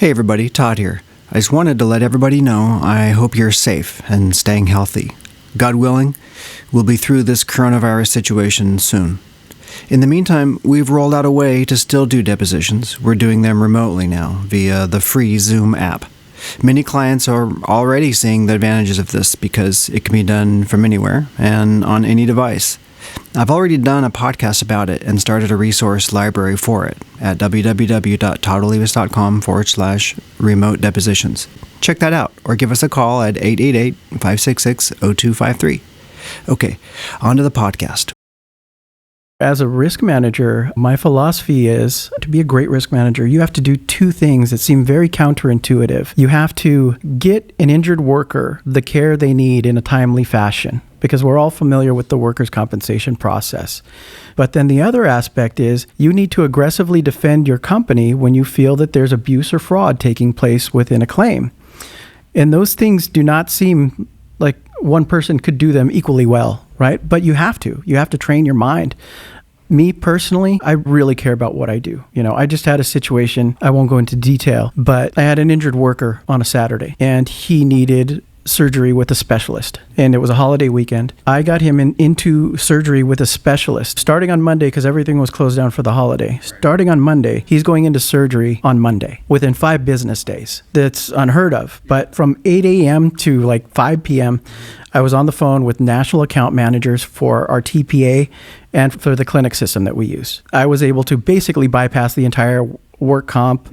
Hey everybody, Todd here. I just wanted to let everybody know I hope you're safe and staying healthy. God willing, we'll be through this coronavirus situation soon. In the meantime, we've rolled out a way to still do depositions. We're doing them remotely now via the free Zoom app. Many clients are already seeing the advantages of this because it can be done from anywhere and on any device. I've already done a podcast about it and started a resource library for it at www.toddolivas.com/remote depositions. Check that out or give us a call at 888-566-0253. Okay, on to the podcast. As a risk manager, my philosophy is to be a great risk manager, you have to do two things that seem very counterintuitive. You have to get an injured worker the care they need in a timely fashion, because we're all familiar with the workers' compensation process. But then the other aspect is you need to aggressively defend your company when you feel that there's abuse or fraud taking place within a claim. And those things do not seem like one person could do them equally well, right? But you have to. You have to train your mind. Me personally, I really care about what I do. I just had a situation, I won't go into detail, but I had an injured worker on a Saturday and he needed surgery with a specialist, and it was a holiday weekend. I got him into surgery with a specialist starting on Monday because everything was closed down for the holiday. Starting on Monday, he's going into surgery on Monday within 5 business days. That's unheard of. But from 8 a.m. to like 5 p.m., I was on the phone with national account managers for our T.O.A. and for the clinic system that we use. I was able to basically bypass the entire work comp,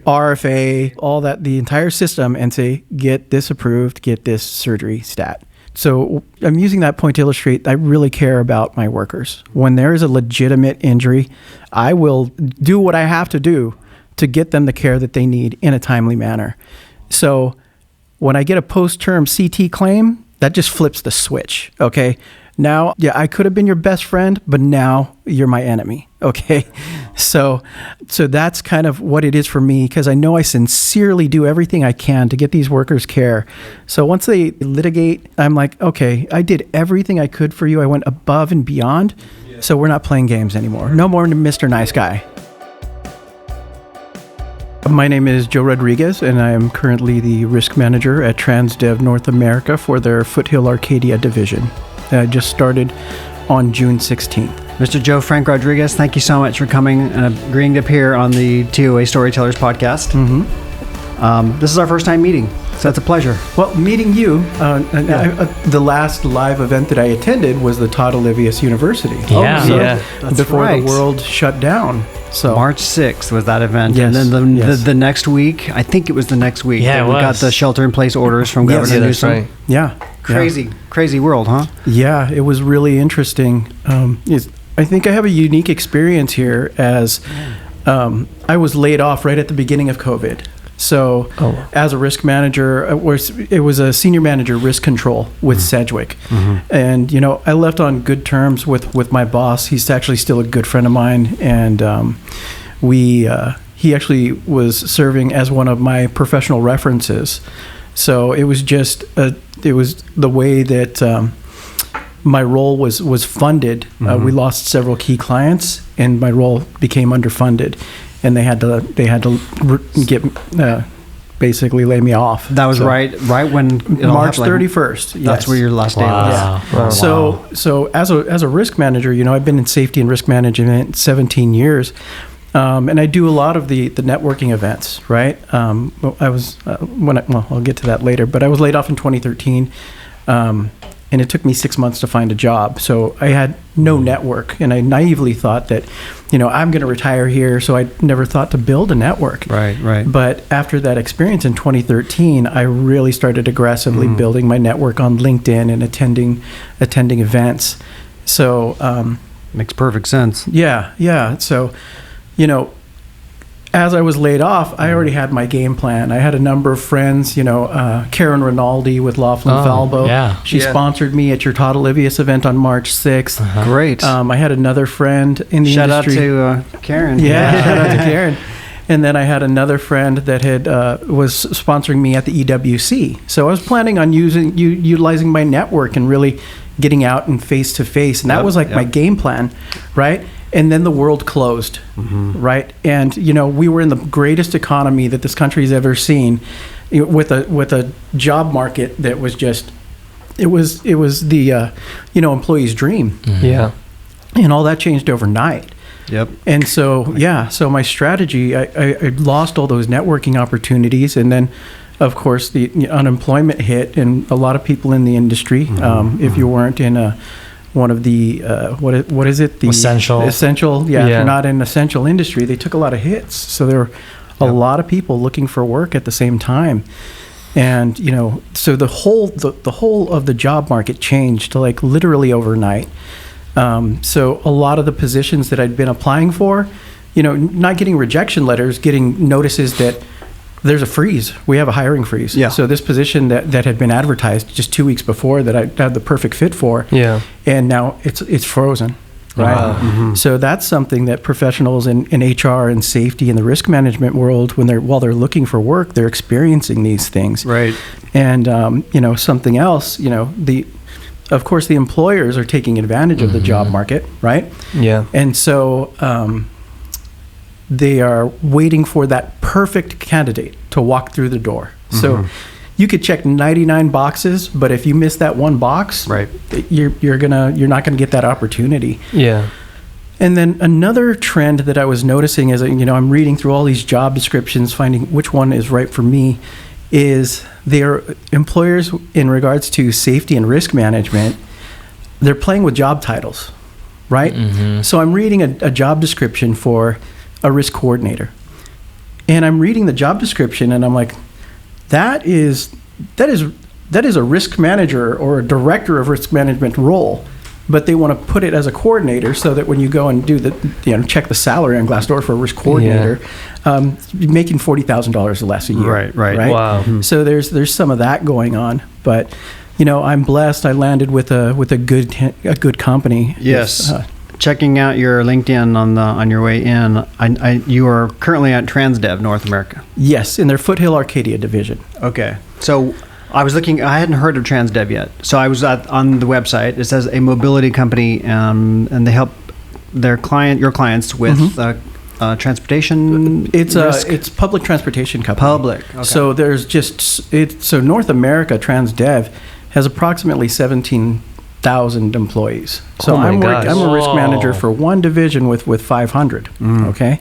RFA, all that, the entire system, and say, get this approved, get this surgery stat. So I'm using that point to illustrate I really care about my workers. When there is a legitimate injury, I will do what I have to do to get them the care that they need in a timely manner. So when I get a post-term CT claim, that just flips the switch, okay? Now, I could have been your best friend, but now you're my enemy, okay? So that's kind of what it is for me, because I know I sincerely do everything I can to get these workers care. So once they litigate, I'm like, okay, I did everything I could for you. I went above and beyond, so we're not playing games anymore. No more Mr. Nice Guy. My name is Joe Rodriguez, and I am currently the risk manager at Transdev North America for their Foothill Arcadia division. I just started on June 16th. Mr. Joe Frank Rodriguez, thank you so much for coming and agreeing to appear on the T.O.A. Storytellers podcast. Mm-hmm. This is our first time meeting, so it's a pleasure. Well, meeting you, the last live event that I attended was the Todd Olivas University. Before right. the world shut down. So March 6th was that event. Yes, and then the next week, I think it was the next week, that we got the shelter-in-place orders from Governor Newsom. Right. Yeah. Crazy world, huh? Yeah, it was really interesting. I think I have a unique experience here as I was laid off right at the beginning of COVID. So as a risk manager, it was a senior manager risk control with Sedgwick. Mm-hmm. And, I left on good terms with my boss. He's actually still a good friend of mine. And he actually was serving as one of my professional references. So it was just, it was the way that my role was funded. Mm-hmm. We lost several key clients and my role became underfunded. And they had to get basically lay me off. That was right when March 31st. Yes. That's where your last day was. Yeah. Oh, So as a risk manager, I've been in safety and risk management 17 years, and I do a lot of the networking events. Right. I'll get to that later. But I was laid off in 2013. And it took me 6 months to find a job. So I had no network. And I naively thought that, I'm going to retire here. So I never thought to build a network. Right. But after that experience in 2013, I really started aggressively building my network on LinkedIn and attending events. So makes perfect sense. Yeah. So, as I was laid off, I already had my game plan. I had a number of friends, Karen Rinaldi with Laughlin Falbo. Yeah. She sponsored me at your Todd Olivas event on March 6th. Uh-huh. Great. I had another friend in the Shout industry. Shout out to Karen. Yeah, shout out to Karen. And then I had another friend that had was sponsoring me at the EWC. So I was planning on utilizing my network and really getting out and face to face. And that was my game plan, right? And then the world closed, right? And, we were in the greatest economy that this country's ever seen, with a job market that was just, it was the, employee's dream. Yeah. And all that changed overnight. Yep. And so, so my strategy, I lost all those networking opportunities. And then, of course, the unemployment hit, and a lot of people in the industry, if you weren't in one of the, what is it? The Essential. If you're not in essential industry, they took a lot of hits. So there were a lot of people looking for work at the same time. And, so the whole of the job market changed, like literally overnight. So a lot of the positions that I'd been applying for, not getting rejection letters, getting notices that there's a freeze. We have a hiring freeze. Yeah. So this position that had been advertised just 2 weeks before that I had the perfect fit for, and now it's frozen. Right. Wow. So that's something that professionals in HR and safety in the risk management world, while they're looking for work, they're experiencing these things. Right. And something else, of course, the employers are taking advantage of the job market, right? Yeah. And so they are waiting for that perfect candidate to walk through the door. So you could check 99 boxes, but if you miss that one box, right, you're not gonna get that opportunity. Yeah. And then another trend that I was noticing is, I'm reading through all these job descriptions, finding which one is right for me, is their employers, in regards to safety and risk management, they're playing with job titles, right? So I'm reading a job description for a risk coordinator, and I'm reading the job description, and I'm like, that is a risk manager or a director of risk management role, but they want to put it as a coordinator so that when you go and do check the salary on Glassdoor for a risk coordinator, you're making $40,000 less a year. Right. Wow. So there's some of that going on, but I'm blessed. I landed with a good company. Yes. Checking out your LinkedIn on your way in, you are currently at Transdev North America. Yes, in their Foothill Arcadia division. Okay. So I was looking, I hadn't heard of Transdev yet. So I was on the website. It says a mobility company, and they help your clients with transportation. It's public transportation company. Public. Okay. So there's so North America Transdev has approximately 17,000 employees. So I'm a risk manager for one division with 500. Okay.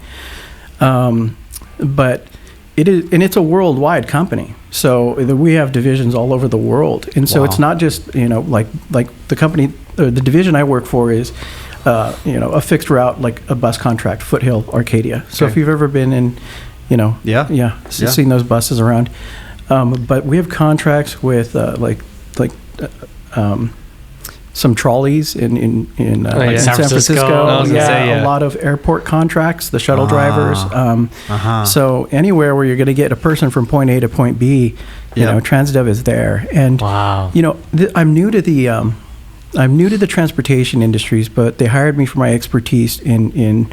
But it's a worldwide company. So we have divisions all over the world. And so it's not just, like the company, the division I work for is, a fixed route, like a bus contract, Foothill Arcadia. So if you've ever been in, seen those buses around. But we have contracts with some trolleys in San Francisco. A lot of airport contracts, the shuttle drivers. So anywhere where you're going to get a person from point A to point B, Transdev is there. And I'm new to the transportation industries, but they hired me for my expertise in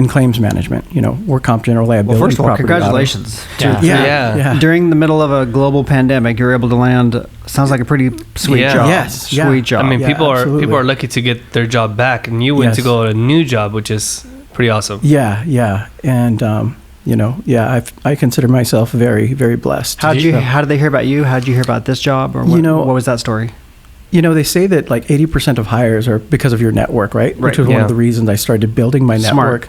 claims management, work comp, general liability. Well, first of all, congratulations. Yeah. During the middle of a global pandemic, you're able to land, sounds like a pretty sweet job. Yes. Sweet job. I mean, people are lucky to get their job back, and you went to go to a new job, which is pretty awesome. Yeah. And, I consider myself very, very blessed. How did they hear about you? How did you hear about this job? Or what was that story? They say that like 80% of hires are because of your network, right? Which was one of the reasons I started building my network.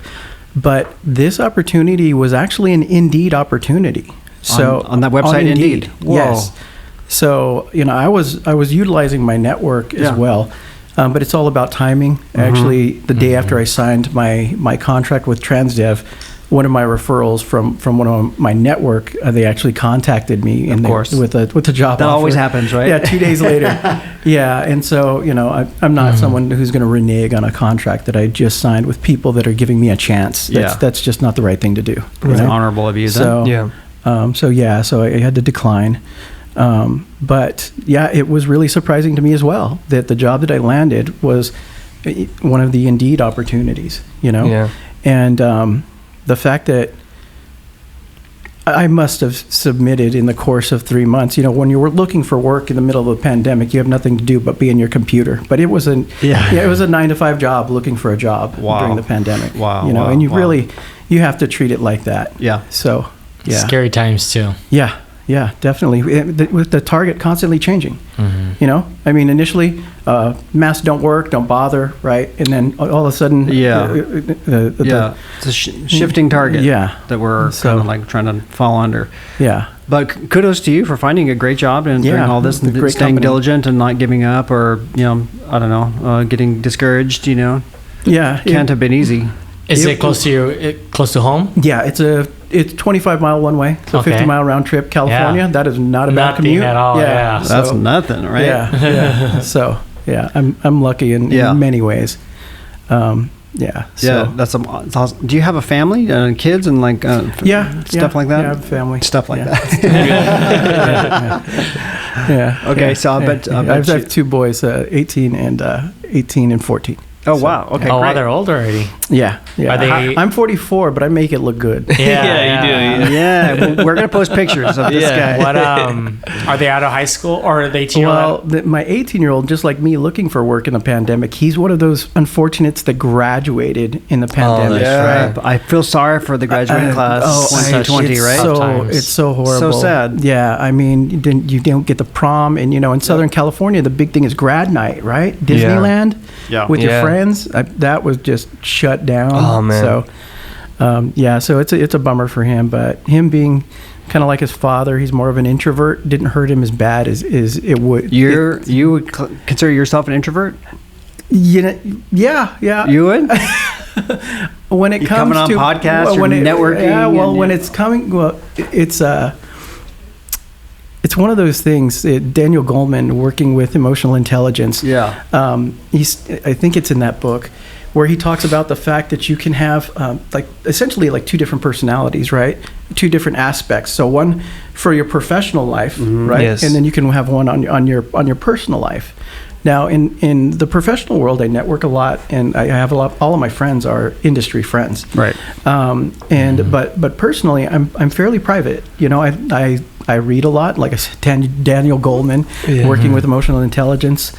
But this opportunity was actually an Indeed opportunity. So on that website, Indeed. Yes. So I was utilizing my network as well, but it's all about timing. Actually, the day after I signed my contract with Transdev, one of my referrals from one of my network, they actually contacted me with a job that offer. always happens, right? Yeah, 2 days later. And so I'm not someone who's going to renege on a contract that I just signed with people that are giving me a chance. That's just not the right thing to do. It's honorable of you. So so I had to decline. But it was really surprising to me as well that the job that I landed was one of the Indeed opportunities. And the fact that I must have submitted in the course of 3 months. When you were looking for work in the middle of a pandemic, you have nothing to do but be in your computer. But it was it was a 9-to-5 job looking for a job during the pandemic. Wow. And you have to treat it like that. Yeah. So, yeah. Scary times too. Yeah. Yeah, definitely. With the target constantly changing. I mean, initially, masks don't work, don't bother, right? And then all of a sudden, it's a shifting target. That we're kind of like trying to fall under. Yeah. But kudos to you for finding a great job and doing all this, and staying diligent and not giving up, or I don't know, getting discouraged. Yeah, can't have been easy. Is it close to home? Yeah, it's 25-mile one way, so 50-mile round trip. California, that is not a bad commute at all. Yeah, that's nothing, right? Yeah. So I'm lucky in many ways. That's awesome. Do you have a family, kids, and stuff like that? Yeah, I have a family. Stuff like that. Okay, so I bet I have 2 boys, 18 and 14. Oh, wow. Okay, great. Great. They're old already. Yeah. Are they... I'm 44, but I make it look good. Yeah, you do. Yeah, we're going to post pictures of this guy. What, are they out of high school, or are they 18? Well, my 18-year-old, just like me, looking for work in the pandemic, he's one of those unfortunates that graduated in the pandemic. Right? I feel sorry for the graduating class 2020, right? It's so horrible. So sad. Yeah, I mean, you don't get the prom, and in Southern California, the big thing is grad night, right? Disneyland with your friends. That was just shut down. Oh man. So so it's a bummer for him, but him being kind of like his father, he's more of an introvert, didn't hurt him as bad as it would. You would consider yourself an introvert? Yeah. You would? When it comes coming on to podcasts or networking? Yeah, when it's coming, it's one of those things. Daniel Goleman, working with emotional intelligence. Yeah. I think it's in that book where he talks about the fact that you can have essentially 2 different personalities, right? 2 different aspects. So one for your professional life, right? Yes. And then you can have one on your personal life. Now, in the professional world, I network a lot, and I have all of my friends are industry friends. Right. But personally, I'm fairly private. I read a lot, like I said, Daniel Goleman, working with emotional intelligence.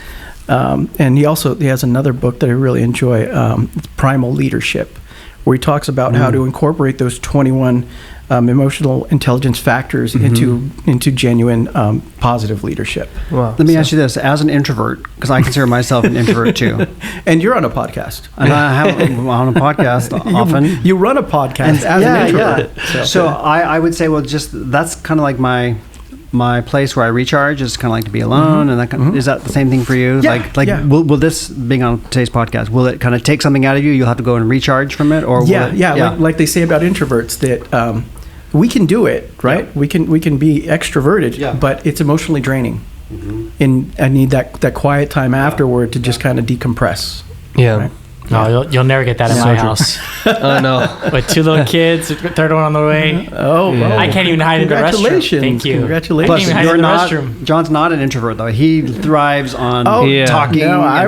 And he has another book that I really enjoy, it's Primal Leadership, where he talks about how to incorporate those 21 emotional intelligence factors into genuine positive leadership. Wow. Let me ask you this: as an introvert, because I consider myself an introvert too, and you're on a podcast, and I have on a podcast often. You run a podcast as an introvert. Yeah. So I would say, that's kind of like my place where I recharge is kind of like to be alone, and that is that the same thing for you? Yeah, will this, being on today's podcast, will it kind of take something out of you? You'll have to go and recharge from it, or like they say about introverts that we can do it, right? Yeah. We can be extroverted, but it's emotionally draining, and I need that quiet time afterward to just kind of decompress. Yeah. Right? No, you'll never get that in my house. Oh no! With 2 little kids, 3rd one on the way. I can't even hide in the restroom. Thank you. Congratulations! Plus, I can't even hide in the restroom. John's not an introvert though. He thrives on talking. No, I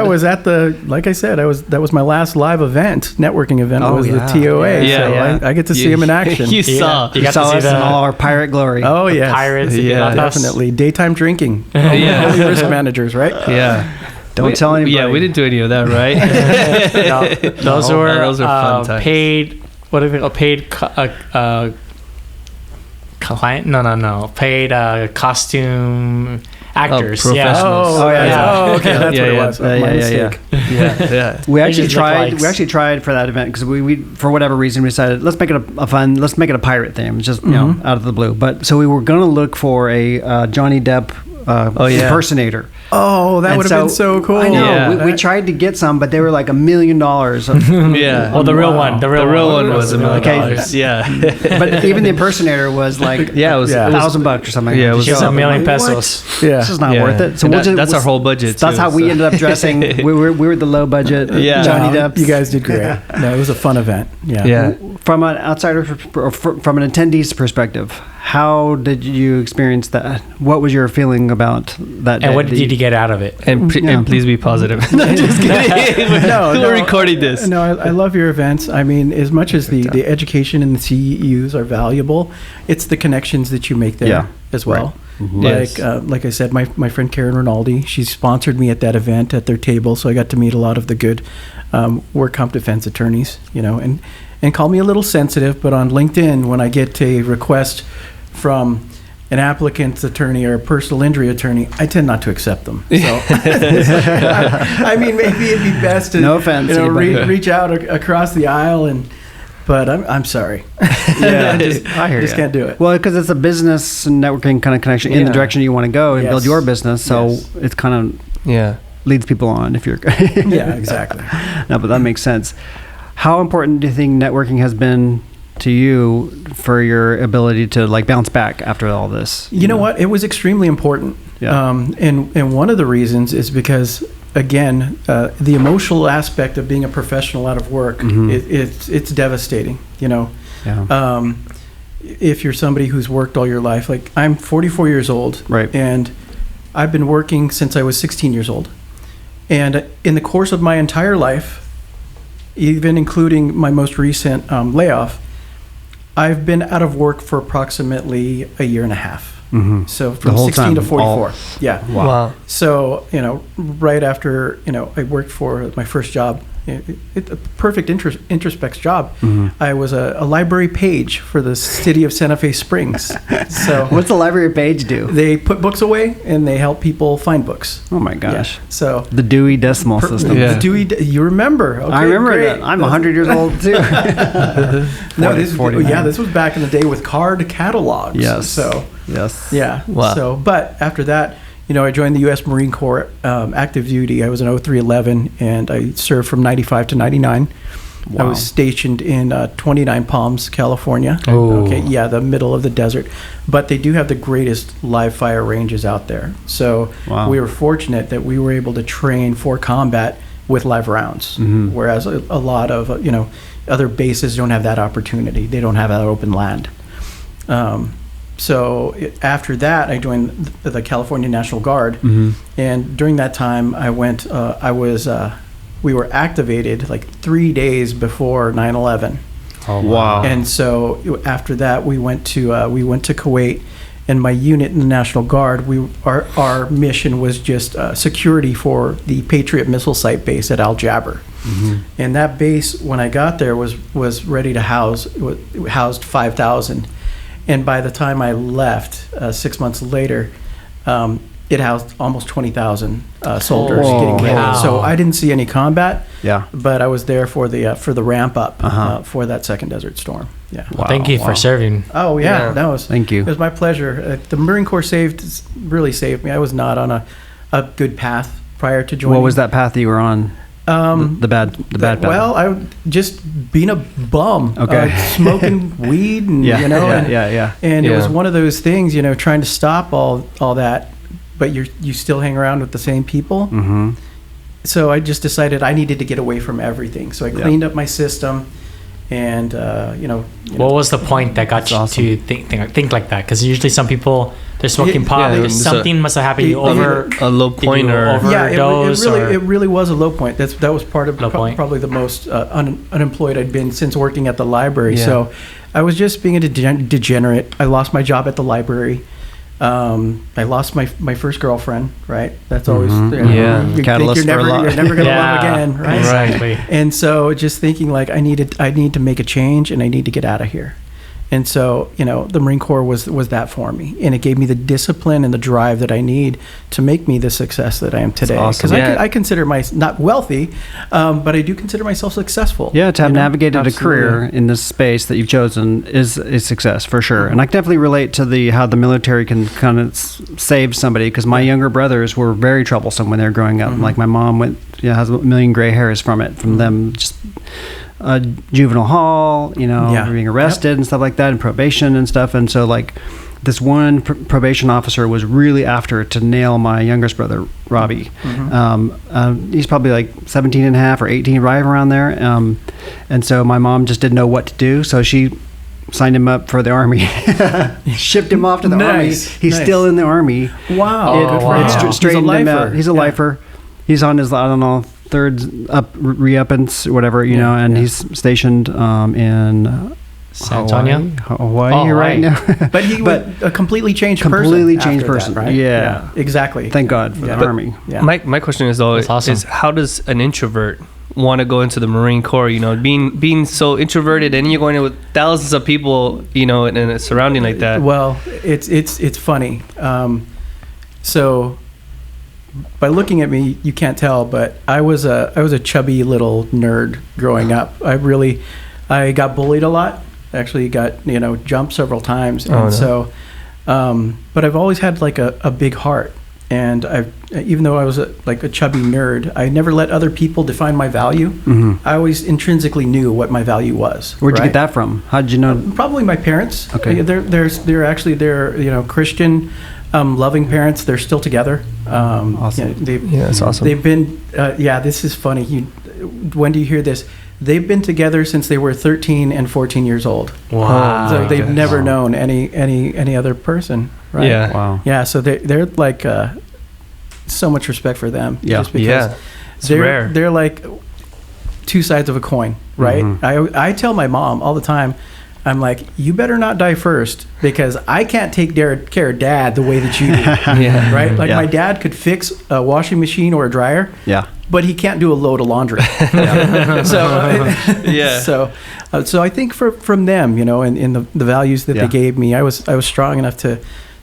was at like I said, that was my last live event, networking event. Was the T.O.A. I get to see him in action. You saw us in all our pirate glory. Oh yes, pirates. Yeah, definitely daytime drinking. Only risk managers, right? Yeah. Don't tell anybody. Yeah, we didn't do any of that, right? Those were fun times. Paid. What are they called? Paid client? No. Paid costume actors. Professionals. Okay, that's what it was. My mistake. Yeah. We actually tried for that event because we for whatever reason we decided let's make it let's make it a pirate theme, just out of the blue. But so we were going to look for a Johnny Depp impersonator. Oh, that would have been so cool. I know. Yeah. We tried to get some, but they were like $1 million. Yeah. Well, the real one. The real one was $1 million. Yeah. But even the impersonator was like, it was $1,000 or something. Yeah, it was $1 million pesos. Yeah. This is not worth it. So that's our whole budget. That's how we ended up dressing. We were the low budget. Johnny Depp. You guys did great. No, it was a fun event. Yeah. From an outsider or from an attendee's perspective, How did you experience that? What was your feeling about that? And what did you get out of it? And please be positive. No, just kidding. We're recording this. No, I love your events. I mean, as much as the education and the CEUs are valuable, it's the connections that you make there as well. Right. Like I said, my friend Karen Rinaldi, she sponsored me at that event at their table, so I got to meet a lot of the good work comp defense attorneys, and call me a little sensitive, but on LinkedIn, when I get a request from an applicant's attorney or a personal injury attorney, I tend not to accept them. So, I mean, maybe it'd be best to no offense, reach out across the aisle, but I'm sorry. Yeah, I hear just can't do it. Well, because it's a business and networking kind of connection in the direction you want to go and build your business. So it's kind of leads people on if you're. Yeah, exactly. No, but that makes sense. How important do you think networking has been to you for your ability to like bounce back after all this? You know what? It was extremely important. Yeah. And one of the reasons is because, again, the emotional aspect of being a professional out of work, it's devastating, Yeah. If you're somebody who's worked all your life, like I'm 44 years old, right, and I've been working since I was 16 years old. And in the course of my entire life, even including my most recent layoff, I've been out of work for approximately a year and a half. Mm-hmm. So from 16 to 44. Yeah. Wow. So, right after, I worked for my first job, a perfect introspects job. Mm-hmm. I was a library page for the city of Santa Fe Springs. So what's the library page do? They put books away and they help people find books. Oh my gosh. Yeah. So the Dewey Decimal System. Yeah. The Dewey, you remember? Okay, I remember that. I'm 100 years old too. This was back in the day with card catalogs. Yes. So yes. Yeah. Wow. So, but after that, I joined the U.S. Marine Corps active duty. I was an 0311, and I served from 95 to 99. Wow. I was stationed in 29 Palms, California. Oh. Okay, yeah, the middle of the desert. But they do have the greatest live fire ranges out there. So we were fortunate that we were able to train for combat with live rounds, whereas a lot of other bases don't have that opportunity. They don't have that open land. So after that, I joined the California National Guard, and during that time, we were activated like 3 days before 9/11. Oh wow! And so after that, we went to Kuwait, and my unit in the National Guard, our mission was just security for the Patriot missile site base at Al Jaber. And that base, when I got there, was ready to housed 5,000. And by the time I left, 6 months later, it housed almost 20,000 soldiers getting killed. Wow. So I didn't see any combat. Yeah. But I was there for the ramp up for that second Desert Storm. Yeah. Wow. Thank you for serving. Oh yeah, thank you. It was my pleasure. The Marine Corps really saved me. I was not on a good path prior to joining. What was that path that you were on? The bad path. Well, I just being a bum, smoking weed, and and it was one of those things, trying to stop all that, but you still hang around with the same people. Mm-hmm. So I just decided I needed to get away from everything. So I cleaned up my system, and What was the point that got you to think like that? Because usually some people, they're smoking pot. Something must have happened over a low point or overdose. It really was a low point. That was part of probably the most unemployed I'd been since working at the library. Yeah. So I was just being a degenerate. I lost my job at the library. I lost my first girlfriend, right? That's always you catalyst think you're never going to love again, right? Exactly. And so just thinking like I need to make a change and I need to get out of here. And so, the Marine Corps was that for me, and it gave me the discipline and the drive that I need to make me the success that I am today. Because I consider myself not wealthy, but I do consider myself successful. Yeah, to have navigated a career in this space that you've chosen is a success for sure. And I can definitely relate to how the military can kind of save somebody. Because my younger brothers were very troublesome when they were growing up. Like my mom has a million gray hairs from them just. Juvenile hall, being arrested and stuff like that, and probation and stuff. And so like this one probation officer was really after to nail my youngest brother, Robbie. He's probably like 17 and a half or 18, right around there. And so my mom just didn't know what to do. So she signed him up for the Army, shipped him off to the Army. He's still in the Army. Wow. It's straightened him out. He's a lifer. He's on his, I don't know, third re-uppance, whatever, know, and he's stationed in San Antonio? Hawaii right now. But he was a completely changed person. Completely changed person, that, right? Yeah. Exactly. Thank God for the Army. Yeah. My question is, though, is how does an introvert want to go into the Marine Corps, being so introverted, and you're going in with thousands of people, in a surrounding like that? Well, it's funny. So by looking at me, you can't tell, but I was a chubby little nerd growing up. I got bullied a lot. Actually got, jumped several times. And so, but I've always had like a big heart. And even though I was a chubby nerd, I never let other people define my value. Mm-hmm. I always intrinsically knew what my value was. Where'd you get that from? How did you know? Probably my parents. Okay. They're Christian, loving parents. They're still together. Awesome. That's awesome. They've been, this is funny. When do you hear this? They've been together since they were 13 and 14 years old. Wow. So they've never known any other person, right? Yeah. Wow. Yeah, so they're like so much respect for them. Yeah. Just because It's rare. They're like two sides of a coin, right? Mm-hmm. I tell my mom all the time, I'm like, you better not die first, because I can't take care of Dad the way that you do. Yeah. Right? Like my dad could fix a washing machine or a dryer. Yeah. But he can't do a load of laundry. So I think from them, and the values that they gave me, I was strong enough to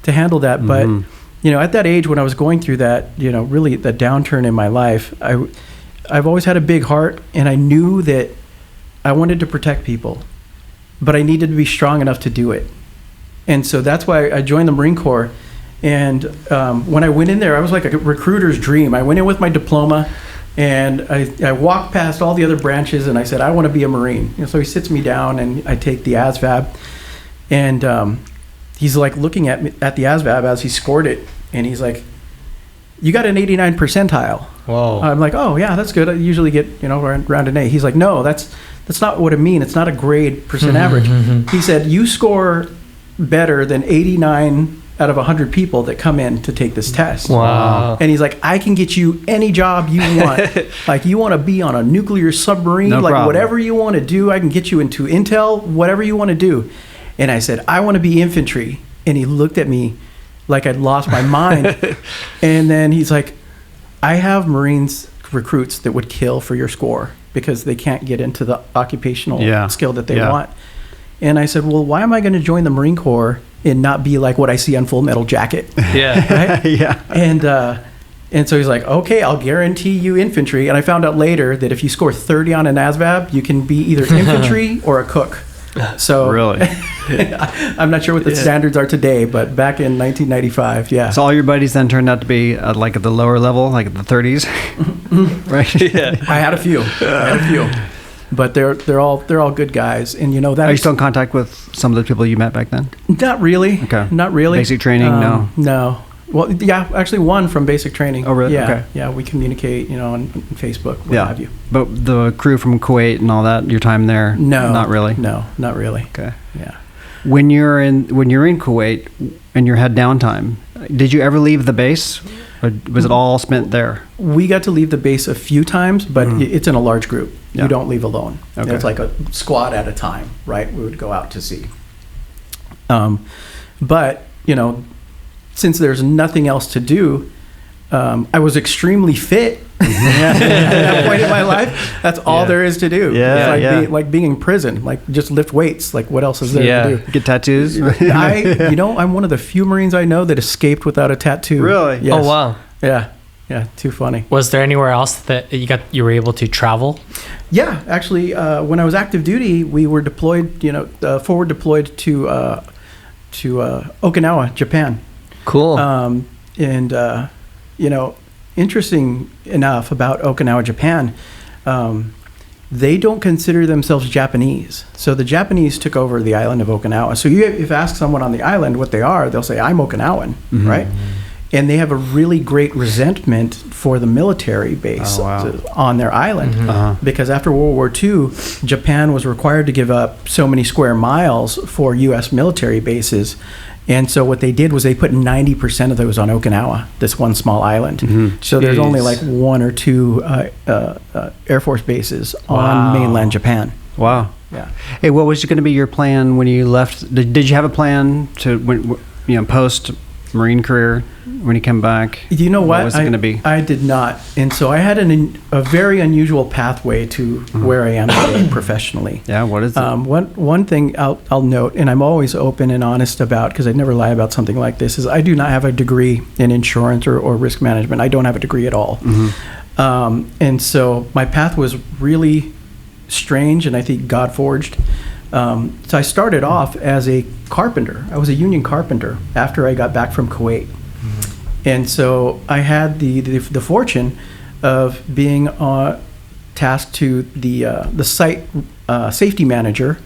handle that. Mm-hmm. But at that age when I was going through that, really the downturn in my life, I've always had a big heart, and I knew that I wanted to protect people, but I needed to be strong enough to do it. And so that's why I joined the Marine Corps. And when I went in there, I was like a recruiter's dream. I went in with my diploma. And I walked past all the other branches, and I said, I want to be a Marine. So he sits me down, and I take the ASVAB. And he's like looking at me at the ASVAB as he scored it. And he's like, you got an 89 percentile. Whoa. I'm like, oh, yeah, that's good. I usually get, around an A. He's like, no, that's not what I mean. It's not a grade percent average. He said, you score better than 89 out of 100 people that come in to take this test. Wow. And he's like, I can get you any job you want. Like, you want to be on a nuclear submarine, no problem. Whatever you want to do, I can get you into Intel, whatever you want to do. And I said, I want to be infantry. And he looked at me like I'd lost my mind. And then he's like, I have Marines recruits that would kill for your score because they can't get into the occupational skill that they want. And I said, well, why am I going to join the Marine Corps and not be like what I see on Full Metal Jacket? Yeah. Right? Yeah. And so he's like, okay, I'll guarantee you infantry. And I found out later that if you score 30 on an ASVAB, you can be either infantry or a cook. So really, I'm not sure what the standards are today, but back in 1995, So all your buddies then turned out to be like at the lower level, like at the 30s, right? Yeah. I had a few. But they're all good guys, and that. Are you still in contact with some of the people you met back then? Not really. Okay. Not really. Basic training? No. Well, yeah, actually one from basic training. Oh, really? Yeah. Okay. Yeah, we communicate, on Facebook, what have you. But the crew from Kuwait and all that, your time there? No. Not really? No, not really. Okay. Yeah. When you're in Kuwait and you had downtime, did you ever leave the base? Or was it all spent there? We got to leave the base a few times, but it's in a large group. Yeah. You don't leave alone. Okay. It's like a squad at a time, right? We would go out to sea. But, since there's nothing else to do, I was extremely fit at that point in my life. That's all there is to do. Yeah, it's like being in prison, like just lift weights. Like, what else is there to do? Get tattoos. I'm one of the few Marines I know that escaped without a tattoo. Really? Yes. Oh, wow. Yeah, too funny. Was there anywhere else that you were able to travel? Yeah, actually, when I was active duty, we were deployed. Forward deployed to Okinawa, Japan. Cool. Interesting enough about Okinawa, Japan, they don't consider themselves Japanese. So the Japanese took over the island of Okinawa. So if you ask someone on the island what they are, they'll say, I'm Okinawan, right? and they have a really great resentment for the military base on their island because after World War II, Japan was required to give up so many square miles for U.S. military bases. And so what they did was they put 90% of those on Okinawa, this one small island. So there's only like 1 or 2 Air Force bases on mainland Japan. Wow. Yeah. Hey, what was going to be your plan when you left? Did you have a plan to, post Marine career when you come back? You know what? What was it going to be? I did not. And so I had a very unusual pathway to where I am today professionally. Yeah, what is it? One thing I'll note, and I'm always open and honest about, because I never lie about something like this, is I do not have a degree in insurance or risk management. I don't have a degree at all. And so my path was really strange and I think God forged. So I started off as a carpenter. I was a union carpenter after I got back from Kuwait. And so I had the fortune of being tasked to the site safety manager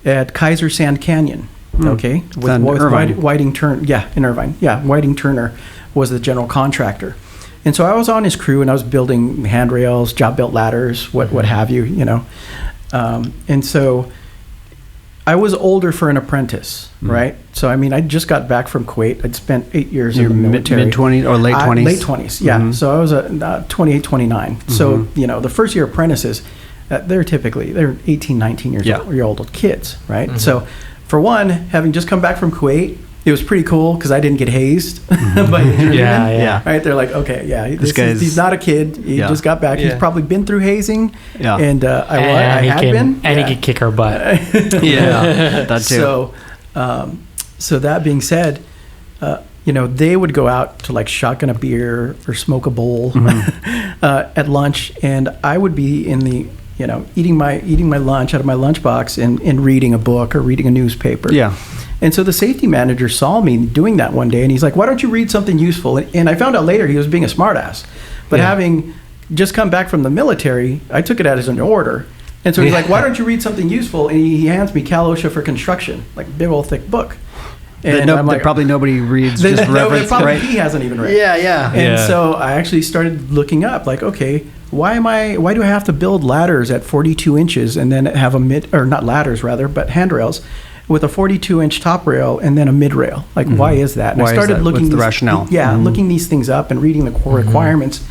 at Kaiser Sand Canyon. Okay, with Whiting Turner. Yeah, in Irvine. Yeah, Whiting Turner was the general contractor. And so I was on his crew and I was building handrails, job belt ladders, what have you, and so I was older for an apprentice, right? So, I just got back from Kuwait. I'd spent 8 years in the military. Mid-20s or late 20s? Late 20s, yeah. So I was 28, 29. So, the first year apprentices, they're 18, 19 years old kids, right? So, for one, having just come back from Kuwait, it was pretty cool because I didn't get hazed by the journeyman. Right? They're like, okay, he's not a kid. He just got back. He's probably been through hazing. Yeah. And I had been. And he could kick our butt. That too. So that being said, they would go out to like shotgun a beer or smoke a bowl at lunch, and I would be in the eating my lunch out of my lunchbox and reading a book or reading a newspaper. Yeah. And so the safety manager saw me doing that one day, and he's like, "Why don't you read something useful?" And I found out later he was being a smartass. But having just come back from the military, I took it as an order. And so he's like, "Why don't you read something useful?" And he hands me Cal OSHA for construction, like a big old thick book. And I'm like, probably nobody reads. Just reference, probably he hasn't even read. Yeah. And so I actually started looking up, like, okay, why do I have to build ladders at 42 inches and then have not ladders rather, but handrails with a 42-inch top rail and then a mid rail? Like, why is that? And I started looking the rationale. Looking these things up and reading the core requirements.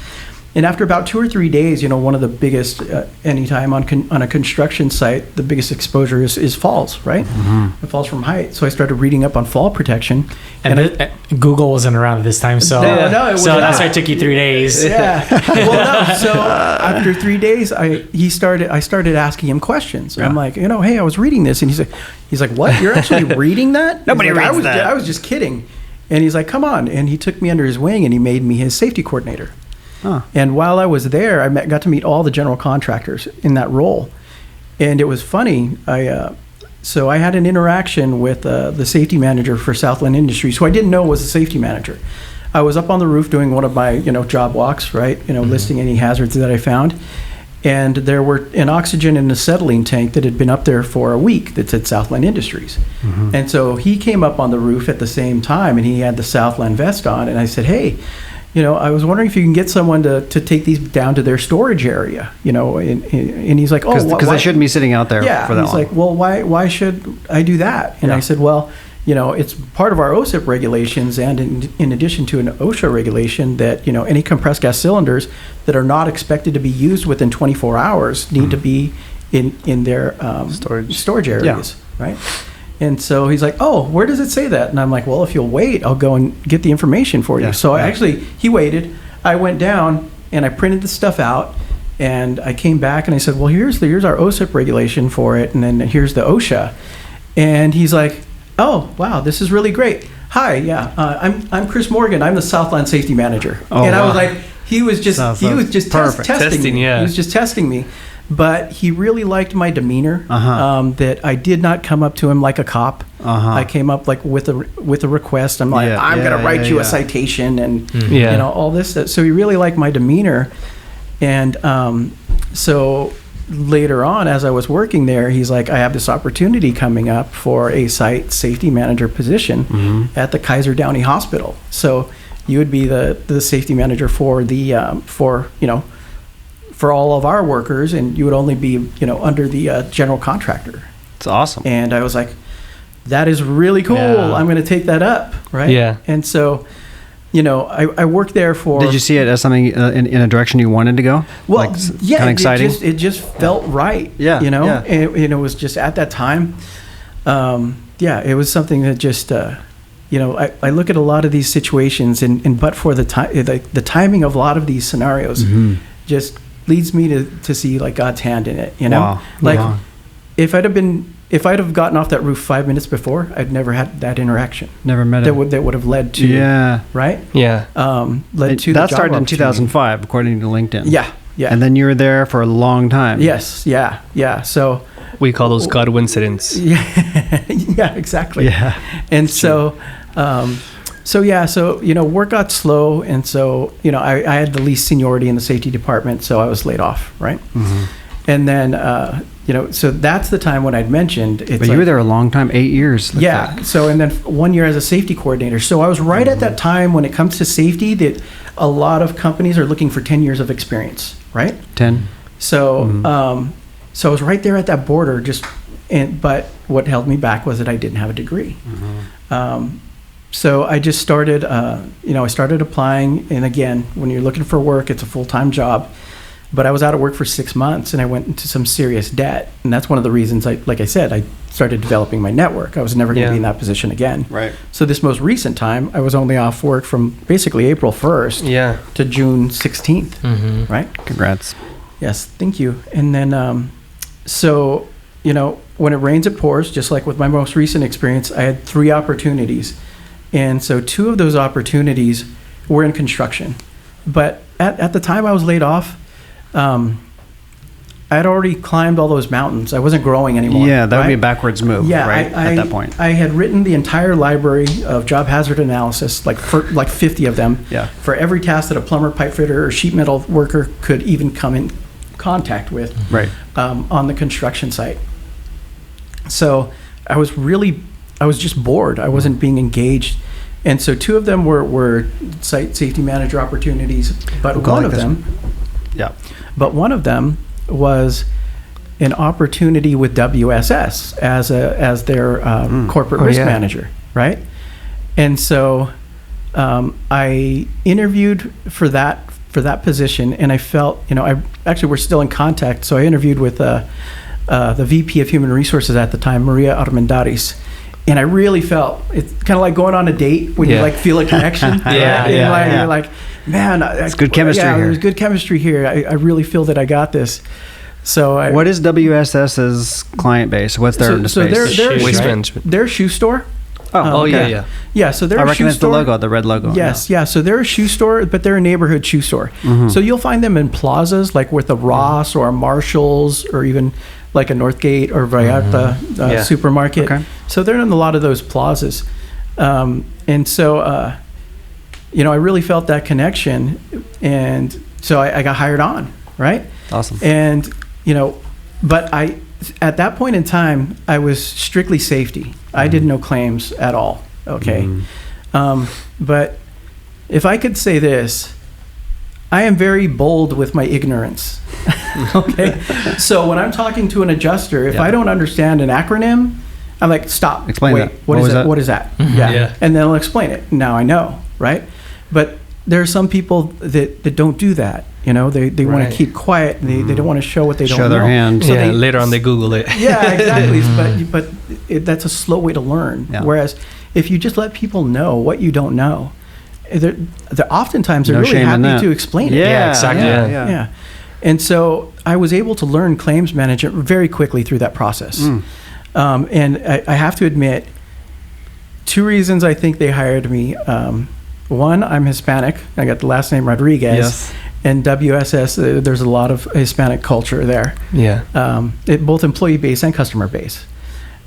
And after about 2 or 3 days, one of the biggest, anytime on a construction site, the biggest exposure is falls, right? It falls from height. So I started reading up on fall protection. And Google wasn't around at this time, so that's why it took you 3 days. Yeah. Well, no. So after 3 days, I started asking him questions. I'm like, hey, I was reading this, and he's like, what? You're actually reading that? Nobody reads that. I was just kidding. And he's like, come on. And he took me under his wing, and he made me his safety coordinator. And while I was there, I got to meet all the general contractors in that role. And it was funny. So I had an interaction with the safety manager for Southland Industries, who I didn't know was a safety manager. I was up on the roof doing one of my, job walks, right? Listing any hazards that I found. And there were an oxygen and acetylene tank that had been up there for a week that said Southland Industries. And so he came up on the roof at the same time, and he had the Southland vest on. And I said, hey, I was wondering if you can get someone to take these down to their storage area, and he's like, oh, because they shouldn't be sitting out there for that long. He's like, well, why should I do that? And I said, well, it's part of our OSIP regulations, and in addition to an OSHA regulation that, any compressed gas cylinders that are not expected to be used within 24 hours need to be in their storage areas, right? And so he's like, oh, where does it say that? And I'm like, well, if you'll wait, I'll go and get the information for you. So he waited. I went down and I printed the stuff out, and I came back and I said, well, here's our OSIP regulation for it, and then here's the OSHA. And he's like, oh, wow, this is really great. Hi, I'm Chris Morgan. I'm the Southland Safety Manager. Oh, and I was like, he was just testing me. He was just testing me. But he really liked my demeanor, that I did not come up to him like a cop. I came up like with a request. I'm like, I'm going to write you a citation and all this. So he really liked my demeanor. And so later on, as I was working there, he's like, I have this opportunity coming up for a site safety manager position at the Kaiser Downey Hospital. So you would be the safety manager for the for all of our workers, and you would only be under the general contractor. It's awesome. And I was like, that is really cool. Yeah. I'm going to take that up, right? Yeah. And so, I worked there for. Did you see it as something in a direction you wanted to go? Well, like, yeah, kind of exciting. It just felt right. Yeah. And it was just at that time. It was something that just. I look at a lot of these situations, and but for the time, the timing of a lot of these scenarios, just leads me to see like God's hand in it. Wow. If I'd have gotten off that roof 5 minutes before, I'd never had that interaction. Never met it. That would have led to right. Yeah. Led to that started in 2005, according to LinkedIn. Yeah. And then you were there for a long time. Yes. Yeah. So we call those God coincidence. Yeah. Yeah. Exactly. Yeah. And so. Work got slow, and so I had the least seniority in the safety department, so I was laid off, right? Mm-hmm. And then so that's the time when I'd mentioned. But you were there a long time, 8 years. Yeah. Like. So and then 1 year as a safety coordinator. So I was right at that time when it comes to safety that a lot of companies are looking for 10 years of experience, right? 10. So so I was right there at that border, but what held me back was that I didn't have a degree. Mm-hmm. So I just started, I started applying. And again, when you're looking for work, it's a full-time job. But I was out of work for 6 months, and I went into some serious debt. And that's one of the reasons, like I said, I started developing my network. I was never going to be in that position again. Right. So this most recent time, I was only off work from basically April 1st to June 16th. Mm-hmm. Right? Congrats. Yes, thank you. And then, when it rains, it pours. Just like with my most recent experience, I had 3 opportunities. And so 2 of those opportunities were in construction. But at the time I was laid off, I had already climbed all those mountains. I wasn't growing anymore. Yeah, that would be a backwards move, right? At that point. I had written the entire library of job hazard analysis, like 50 of them, for every task that a plumber, pipe fitter, or sheet metal worker could even come in contact with on the construction site. So I was just bored. I wasn't being engaged. And so 2 of them were site safety manager opportunities, but one of them was an opportunity with WSS as their corporate risk manager, right? And so I interviewed for that position, and I felt, we're still in contact. So I interviewed with the VP of Human Resources at the time, Maria Armendariz. And I really felt it's kind of like going on a date when you feel a connection. You're like, man, it's good chemistry here. There's good chemistry here. I really feel that I got this. So what is WSS's client base? What's their space? They're a shoe store. Yeah. So they're I a shoe recognize store. The logo, the red logo. Yes, yeah. So they're a shoe store, but they're a neighborhood shoe store. Mm-hmm. So you'll find them in plazas, like with a Ross or a Marshalls, or even like a Northgate or Vallarta supermarket. Okay. So they're in a lot of those plazas. And so, I really felt that connection. And so I got hired on, right? Awesome. And, but at that point in time, I was strictly safety. I did no claims at all. Okay. But if I could say this, I am very bold with my ignorance. Okay. So when I'm talking to an adjuster, if I don't understand an acronym, I'm like, stop. Explain that. What is that? Yeah. And then I'll explain it. Now I know, right? But there are some people that don't do that. They want to keep quiet. They don't want to show what they don't know. Show their hand. So later on they Google it. Yeah, exactly. But that's a slow way to learn. Yeah. Whereas if you just let people know what you don't know, they're oftentimes really happy to explain it. Yeah, exactly. Yeah. And so I was able to learn claims management very quickly through that process. And I have to admit, 2 reasons I think they hired me. One, I'm Hispanic. I got the last name Rodriguez. Yes. And WSS, there's a lot of Hispanic culture there. Yeah. Both employee base and customer base.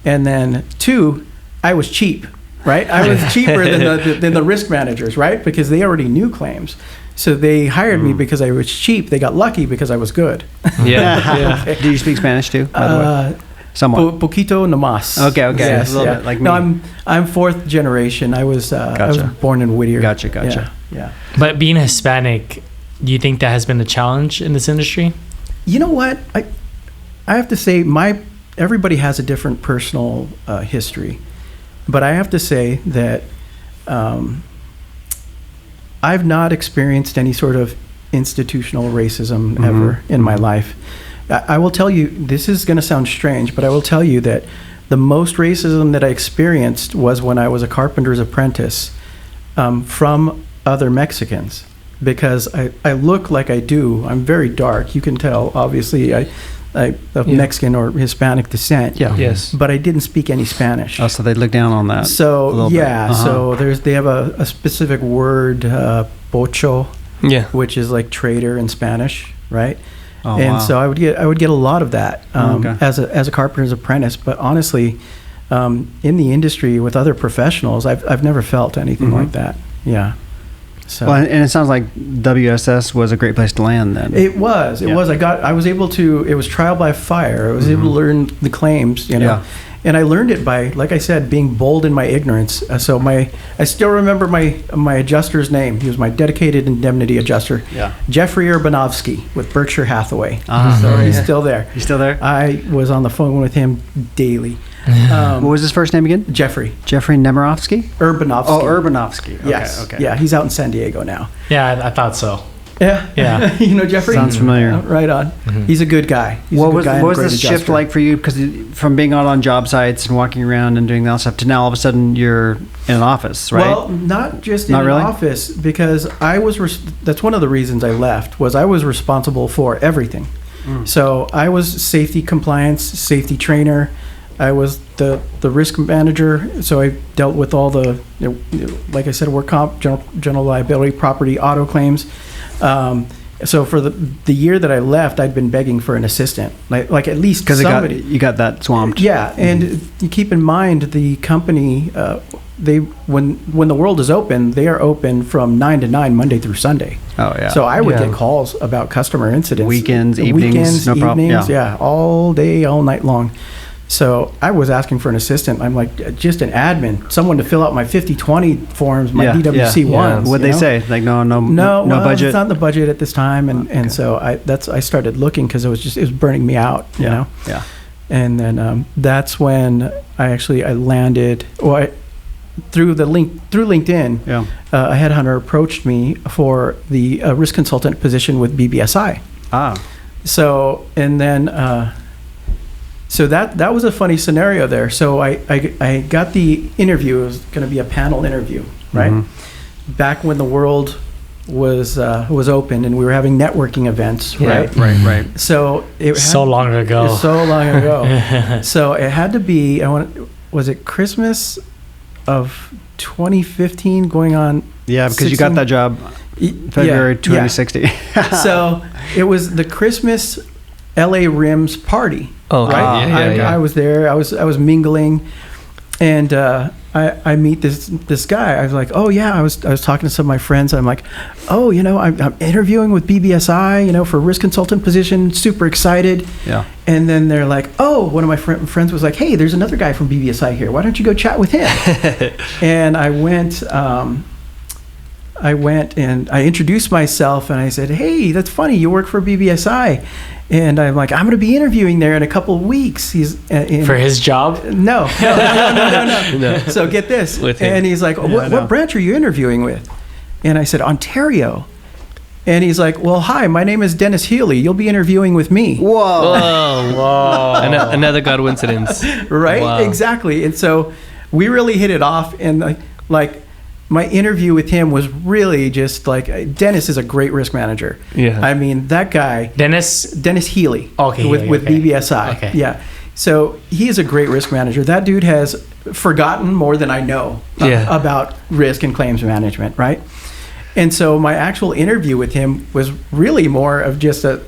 And then 2, I was cheap, right? I was cheaper than the risk managers, right? Because they already knew claims. So they hired me because I was cheap. They got lucky because I was good. Yeah. Do you speak Spanish too, by the way? Somewhat. Poquito nomás. Okay. Yes, a little bit like me. No, I'm fourth generation. I was born in Whittier. Gotcha. Yeah. But being Hispanic, do you think that has been a challenge in this industry? You know what? I have to say everybody has a different personal history, but I have to say that I've not experienced any sort of institutional racism ever in my life. I will tell you, this is going to sound strange, but I will tell you that the most racism that I experienced was when I was a carpenter's apprentice from other Mexicans, because I look like I do. I'm very dark. You can tell, obviously, of Mexican or Hispanic descent. Yeah. Yes. But I didn't speak any Spanish. Oh, so they look down on that. So so they have a specific word, pocho, which is like traitor in Spanish, right? Oh, and wow. so I would get a lot of that as a carpenter's apprentice. But honestly, in the industry with other professionals, I've never felt anything like that. Yeah. So. Well, and it sounds like WSS was a great place to land then. It was. It was able to. It was trial by fire. I was able to learn the claims. And I learned it by, like I said, being bold in my ignorance. So I still remember my adjuster's name. He was my dedicated indemnity adjuster. Yeah. Jeffrey Urbanovsky with Berkshire Hathaway. So he's still there. He's still there? I was on the phone with him daily. What was his first name again? Jeffrey Nemirovsky? Urbanovsky. Oh, Urbanovsky. Okay, yes. Okay. Yeah, he's out in San Diego now. Yeah, I thought so. Yeah. You know Jeffrey? Sounds familiar. Right on. He's a good guy. What was the shift like for you? Because from being out on job sites and walking around and doing that stuff to now all of a sudden you're in an office, right? Well, not just in an office, because I was. That's one of the reasons I left, was I was responsible for everything. So I was safety compliance, safety trainer. I was the risk manager, so I dealt with all the, like I said, work comp, general liability, property, auto claims. So for the year that I left, I'd been begging for an assistant, like at least somebody. You got that swamped. Yeah, and you keep in mind the company, when the world is open, they are open from 9 to 9 Monday through Sunday. Oh yeah. So I would get calls about customer incidents, weekends, evenings, no problem. Yeah, all day, all night long. So I was asking for an assistant. I'm like, just an admin, someone to fill out my 50/20 forms, my DWC ones. What'd they say? Like, no budget. It's not in the budget at this time, and so I started looking because it was burning me out. You know. Yeah. And then that's when I landed. Through LinkedIn. Yeah. A headhunter approached me for the risk consultant position with BBSI. So and then. So that was a funny scenario there. So I got the interview. It was going to be a panel interview, right? Back when the world was open and we were having networking events, right? Right. So so long ago. So it had to be. Was it Christmas of 2015 going on? Yeah, because 16? You got that job February 2016. Yeah. So it was the Christmas LA Rims party. Oh, right. I was there. I was mingling, and I meet this guy. I was like, oh yeah. I was talking to some of my friends. And I'm like, oh, I'm interviewing with BBSI, for a risk consultant position. Super excited. Yeah. And then they're like, oh, one of my friends was like, hey, there's another guy from BBSI here. Why don't you go chat with him? And I went and I introduced myself and I said, hey, that's funny. You work for BBSI. And I'm like, I'm going to be interviewing there in a couple of weeks. He's for his job? No. So get this. With him. And he's like, what branch are you interviewing with? And I said, Ontario. And he's like, well, hi, my name is Dennis Healy. You'll be interviewing with me. Whoa. Another coincidence. Right? Wow. Exactly. And so we really hit it off. And like my interview with him was really just like, Dennis is a great risk manager. Yeah. I mean, that guy. Dennis Healy. Okay. With BBSI. Okay. Yeah. So he is a great risk manager. That dude has forgotten more than I know about risk and claims management, right? And so my actual interview with him was really more of just a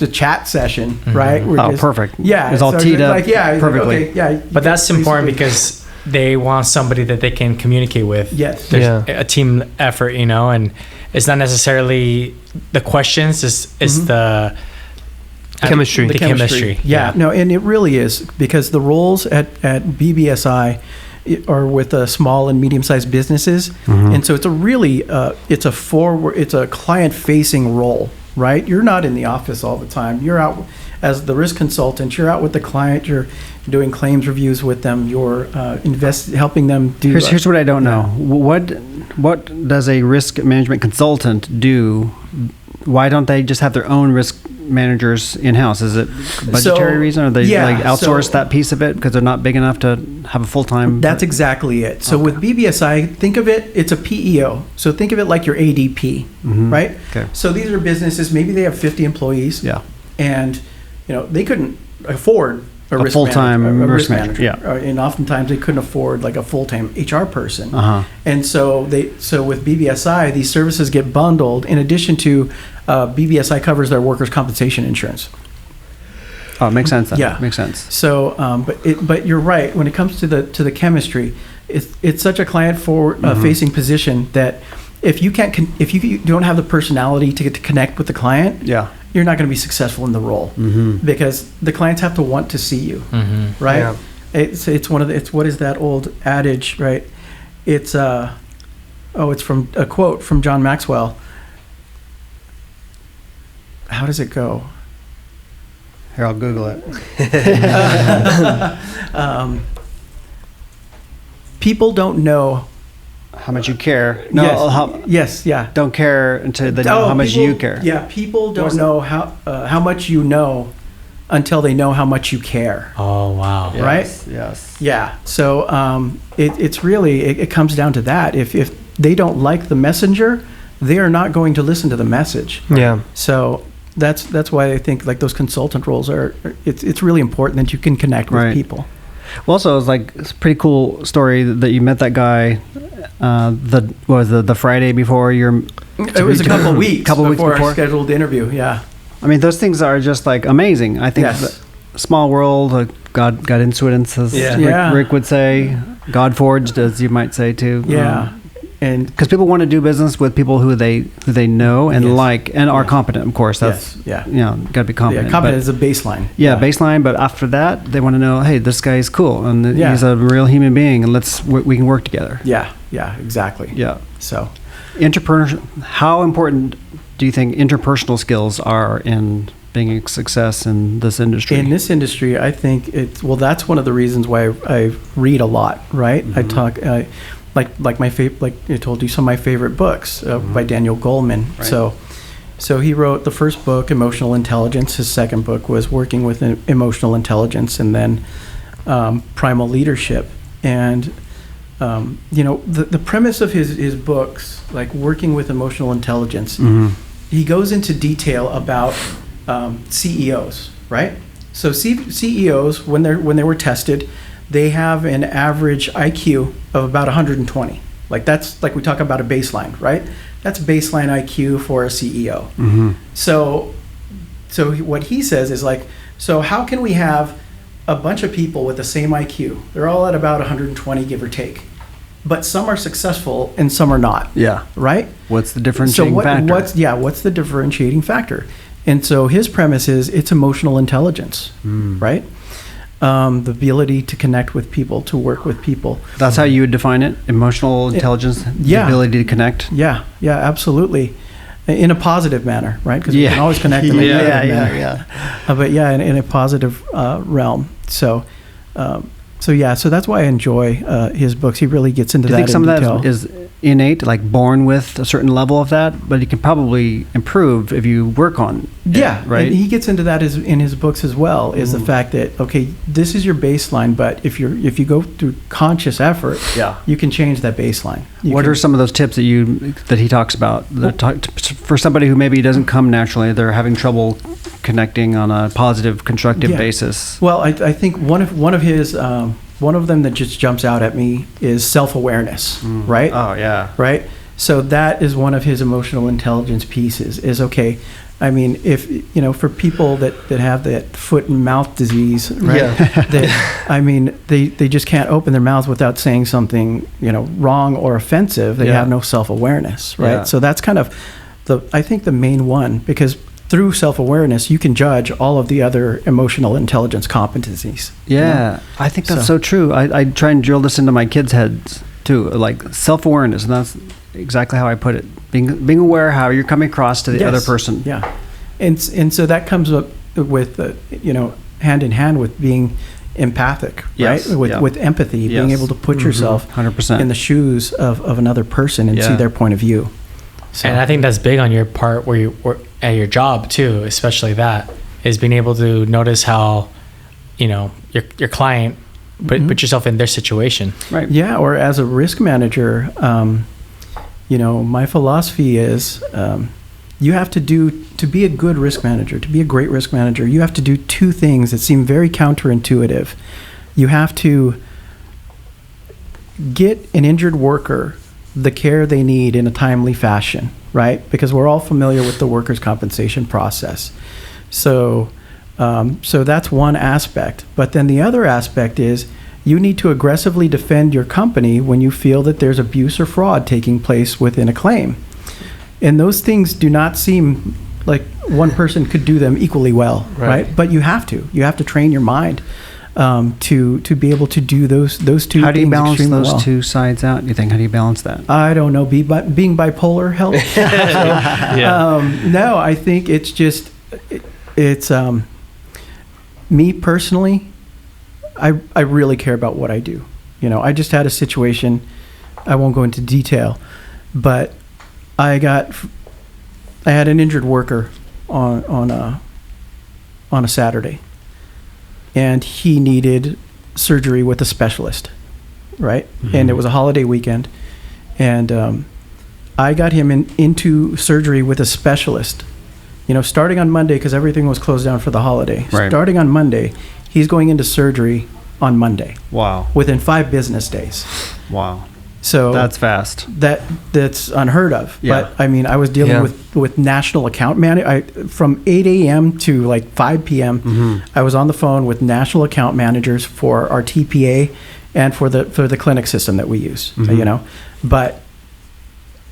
chat session, right? Perfect. Yeah. It was all teed up perfectly. Like, okay, but that's important because they want somebody that they can communicate with. Yes. There's a team effort, and it's not necessarily the questions, it's the chemistry. The chemistry. Yeah, no, and it really is, because the roles at BBSI are with small and medium-sized businesses, and so it's a really it's a client-facing role, right? You're not in the office all the time. You're out as the risk consultant. You're out with the client. You're doing claims reviews with them. You're helping them do. Here's what I don't know. What does a risk management consultant do? Why don't they just have their own risk managers in-house? Is it budgetary reason, or they outsource that piece of it because they're not big enough to have a full-time? That's exactly it. So with BBSI, think of it's a PEO. So think of it like your ADP, right? Okay. So these are businesses, maybe they have 50 employees. Yeah. And they couldn't afford a full-time risk manager. Yeah. And oftentimes they couldn't afford like a full-time HR person. And so with BBSI, these services get bundled. In addition to BBSI covers their workers' compensation insurance. Oh, it makes sense then. Yeah, makes sense. So, but you're right. When it comes to the chemistry, it's such a client-facing position that if you don't have the personality to get to connect with the client, you're not going to be successful in the role, because the clients have to want to see you, right? Yeah. It's what is that old adage, right? It's from a quote from John Maxwell. How does it go? Here, I'll Google it. People don't know how much you care. Don't care until they know how much you care. Yeah, people don't know how much you know until they know how much you care. Oh, wow. Right? Yes. Yeah. So it's really, it comes down to that. If they don't like the messenger, they are not going to listen to the message. Yeah. So that's why I think like those consultant roles it's really important that you can connect with people. Well, also, it's a pretty cool story that you met that guy. The Friday before your? It was a couple weeks before our scheduled interview. Yeah. I mean, those things are just like amazing. I think small world, God into it, as Rick would say, God forged, as you might say too. Yeah. And because people want to do business with people who they know and like and are competent, of course. That's got to be competent. Yeah, competent is a baseline. Yeah, baseline. But after that, they want to know, hey, this guy is cool and he's a real human being, and we can work together. Yeah, exactly. Yeah. So, how important do you think interpersonal skills are in being a success in this industry? In this industry, I think that's one of the reasons why I read a lot. Right, I talk. Like my favorite, like I told you, some of my favorite books by Daniel Goleman. Right. So he wrote the first book, Emotional Intelligence. His second book was Working with Emotional Intelligence, and then Primal Leadership. And the premise of his books, like Working with Emotional Intelligence, he goes into detail about CEOs, right? So CEOs, when they were tested, they have an average IQ of about 120. Like that's like we talk about a baseline, right? That's baseline IQ for a CEO. So what he says is like, so how can we have a bunch of people with the same IQ? They're all at about 120, give or take. But some are successful and some are not. Yeah. Right? What's the differentiating factor? What's the differentiating factor? And so his premise is it's emotional intelligence, right? The ability to connect with people, to work with people. That's how you would define it? Emotional intelligence, the ability to connect? Yeah, absolutely. In a positive manner, right? Because we can always connect in a negative manner. But in a positive realm. So that's why I enjoy his books. He really gets into that in detail. Do you think some of that is innate, like born with a certain level of that, but you can probably improve if you work on it, right? And he gets into that in his books as well, is the fact that, okay, this is your baseline, but if you go through conscious effort, you can change that baseline. What are some of those tips that he talks about for somebody who maybe doesn't come naturally, they're having trouble connecting on a positive, constructive basis? Well, I think one of his one of them that just jumps out at me is self-awareness, right? Oh, yeah. Right? So that is one of his emotional intelligence pieces is, okay, I mean, if, for people that have that foot and mouth disease, right? They just can't open their mouths without saying something, wrong or offensive. They have no self-awareness, right? Yeah. So that's kind of I think the main one, because through self-awareness, you can judge all of the other emotional intelligence competencies. Yeah, I think that's so true. I try and drill this into my kids' heads too, like self-awareness, and that's exactly how I put it. Being aware how you're coming across to the other person. Yeah, and so that comes up with hand in hand with being empathic, right? With empathy, being able to put yourself 100% in the shoes of another person and see their point of view. So. And I think that's big on your part where you work at your job too, especially that is being able to notice how, your client put yourself in their situation. Right. Yeah. Or as a risk manager, my philosophy is, you have to be a good risk manager, to be a great risk manager, you have to do two things that seem very counterintuitive. You have to get an injured worker the care they need in a timely fashion, right? Because we're all familiar with the workers' compensation process. So that's one aspect. But then the other aspect is you need to aggressively defend your company when you feel that there's abuse or fraud taking place within a claim. And those things do not seem like one person could do them equally well, right? But you have to train your mind to be able to do those two things. How do you balance those two sides out, you think? How do you balance that? I don't know. Being bipolar helps. No, I think it's just, it's me personally, I really care about what I do. I just had a situation, I won't go into detail, but I had an injured worker on a Saturday, and he needed surgery with a specialist, right? Mm-hmm. And it was a holiday weekend, and I got him into surgery with a specialist. Starting on Monday, because everything was closed down for the holiday. Right. Starting on Monday, he's going into surgery on Monday. Wow! Within 5 business days. Wow! So that's fast. That's unheard of. Yeah. But I mean, I was dealing with national account from 8 a.m. to like 5 p.m. Mm-hmm. I was on the phone with national account managers for our TPA and for the clinic system that we use. Mm-hmm. But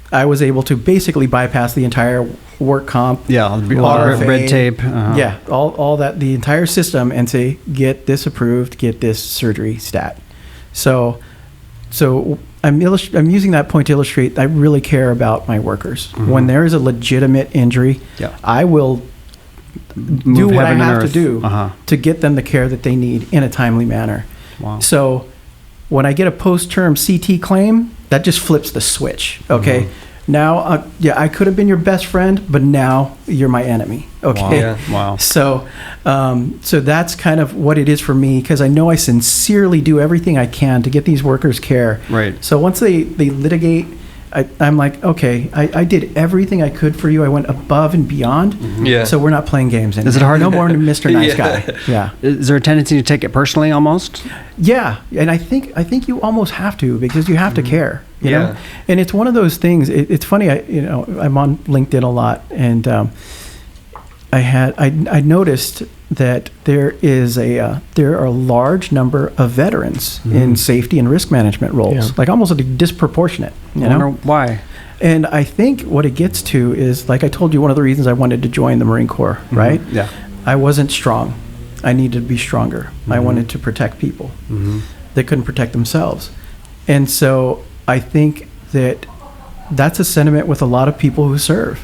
I was able to basically bypass the entire work comp, RFA, red tape, all that, the entire system, and say, get this approved, get this surgery stat. So I'm using that point to illustrate I really care about my workers. Mm-hmm. When there is a legitimate injury, I will do what I have to do to get them the care that they need in a timely manner. Wow. So when I get a post-term CT claim, that just flips the switch. Okay. Mm-hmm. Now, I could have been your best friend, but now you're my enemy. Okay. Wow. So that's kind of what it is for me, because I know I sincerely do everything I can to get these workers care. Right. So once they litigate, I'm like, okay, I did everything I could for you. I went above and beyond. Mm-hmm. Yeah. So we're not playing games anymore. Is it hard? No more Mr. Nice Guy. Yeah. Is there a tendency to take it personally almost? Yeah. And I think you almost have to, because you have to care. You know? And it's one of those things. It's funny. I'm on LinkedIn a lot, and I noticed that there are a large number of veterans in safety and risk management roles, like almost disproportionate. I wonder why. And I think what it gets to is, like I told you, one of the reasons I wanted to join the Marine Corps, right? Yeah. I wasn't strong. I needed to be stronger. Mm-hmm. I wanted to protect people that couldn't protect themselves. And so I think that's a sentiment with a lot of people who serve.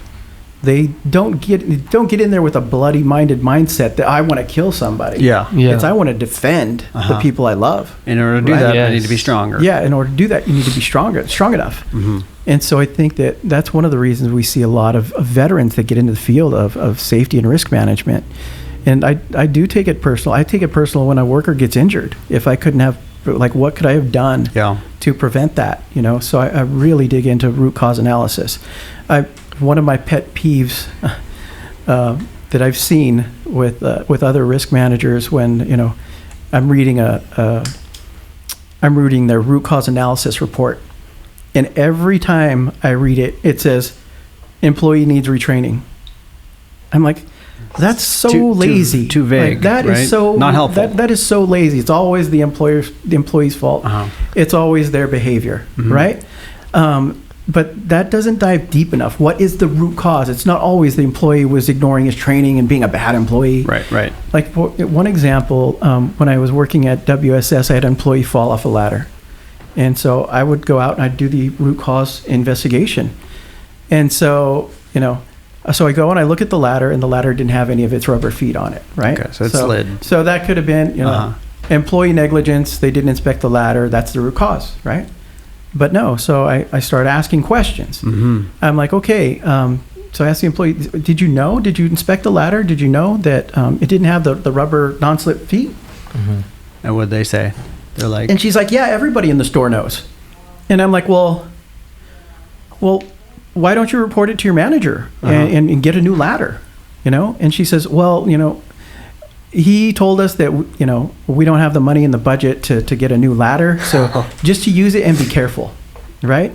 They don't get in there with a bloody-minded mindset that I want to kill somebody. Yeah. It's I want to defend the people I love. In order to do that, I need to be stronger. Yeah, in order to do that, you need to be strong enough. Mm-hmm. And so I think that's one of the reasons we see a lot of veterans that get into the field of safety and risk management. And I do take it personal. I take it personal when a worker gets injured. If I couldn't have, what could I have done to prevent that? So I really dig into root cause analysis. One of my pet peeves that I've seen with other risk managers when I'm reading their root cause analysis report, and every time I read it, it says employee needs retraining. I'm like, that's so lazy, too vague. That is so not helpful. That is so lazy. It's always the employee's fault. It's always their behavior, right? But that doesn't dive deep enough. What is the root cause? It's not always the employee was ignoring his training and being a bad employee. Right. Like one example, when I was working at WSS, I had an employee fall off a ladder. And so I would go out and I'd do the root cause investigation. And so, so I go and I look at the ladder, and the ladder didn't have any of its rubber feet on it, right? Okay, so it slid. So that could have been, employee negligence. They didn't inspect the ladder. That's the root cause, right? But no, so I started asking questions. Mm-hmm. I'm like, okay, so I asked the employee, did you inspect the ladder? Did you know that it didn't have the rubber non-slip feet? Mm-hmm. And what'd they say? They're like... And she's like, yeah, everybody in the store knows. And I'm like, well, why don't you report it to your manager and get a new ladder? And she says, well, he told us that, we don't have the money in the budget to get a new ladder. So just to use it and be careful, right?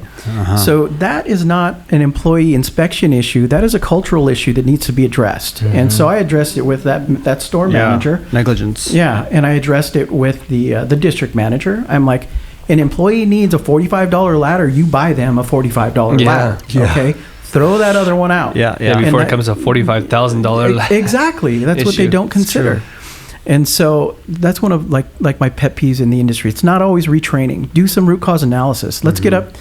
So that is not an employee inspection issue. That is a cultural issue that needs to be addressed. Mm-hmm. And so I addressed it with that store manager. Negligence. Yeah, and I addressed it with the district manager. I'm like, an employee needs a $45 ladder, you buy them a $45 ladder, okay? Throw that other one out. Yeah. Before it comes to $45,000. Exactly. That's what they don't consider. And so that's one of like my pet peeves in the industry. It's not always retraining. Do some root cause analysis. Let's get up,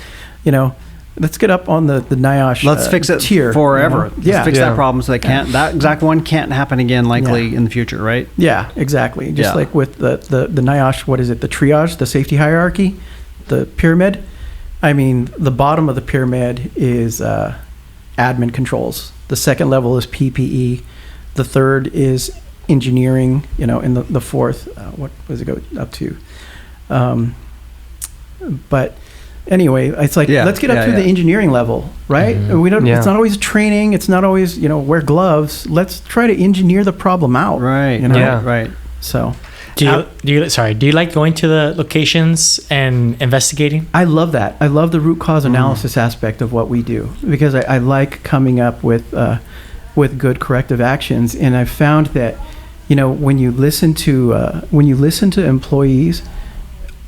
let's get up on the NIOSH let's fix it tier forever. Yeah. Let's fix that problem so that exact one can't happen again likely in the future, right? Yeah, exactly. Just like with the NIOSH, what is it? The triage, the safety hierarchy, the pyramid. I mean, the bottom of the pyramid is admin controls. The second level is PPE. The third is engineering, and the fourth, what does it go up to? But anyway, it's like, let's get up to the engineering level, right? Mm-hmm. We don't. It's not always training. It's not always, wear gloves. Let's try to engineer the problem out. Right. Right. So. Do you like going to the locations and investigating? I love that. I love the root cause analysis aspect of what we do, because I like coming up with good corrective actions. And I've found that, when you listen to employees,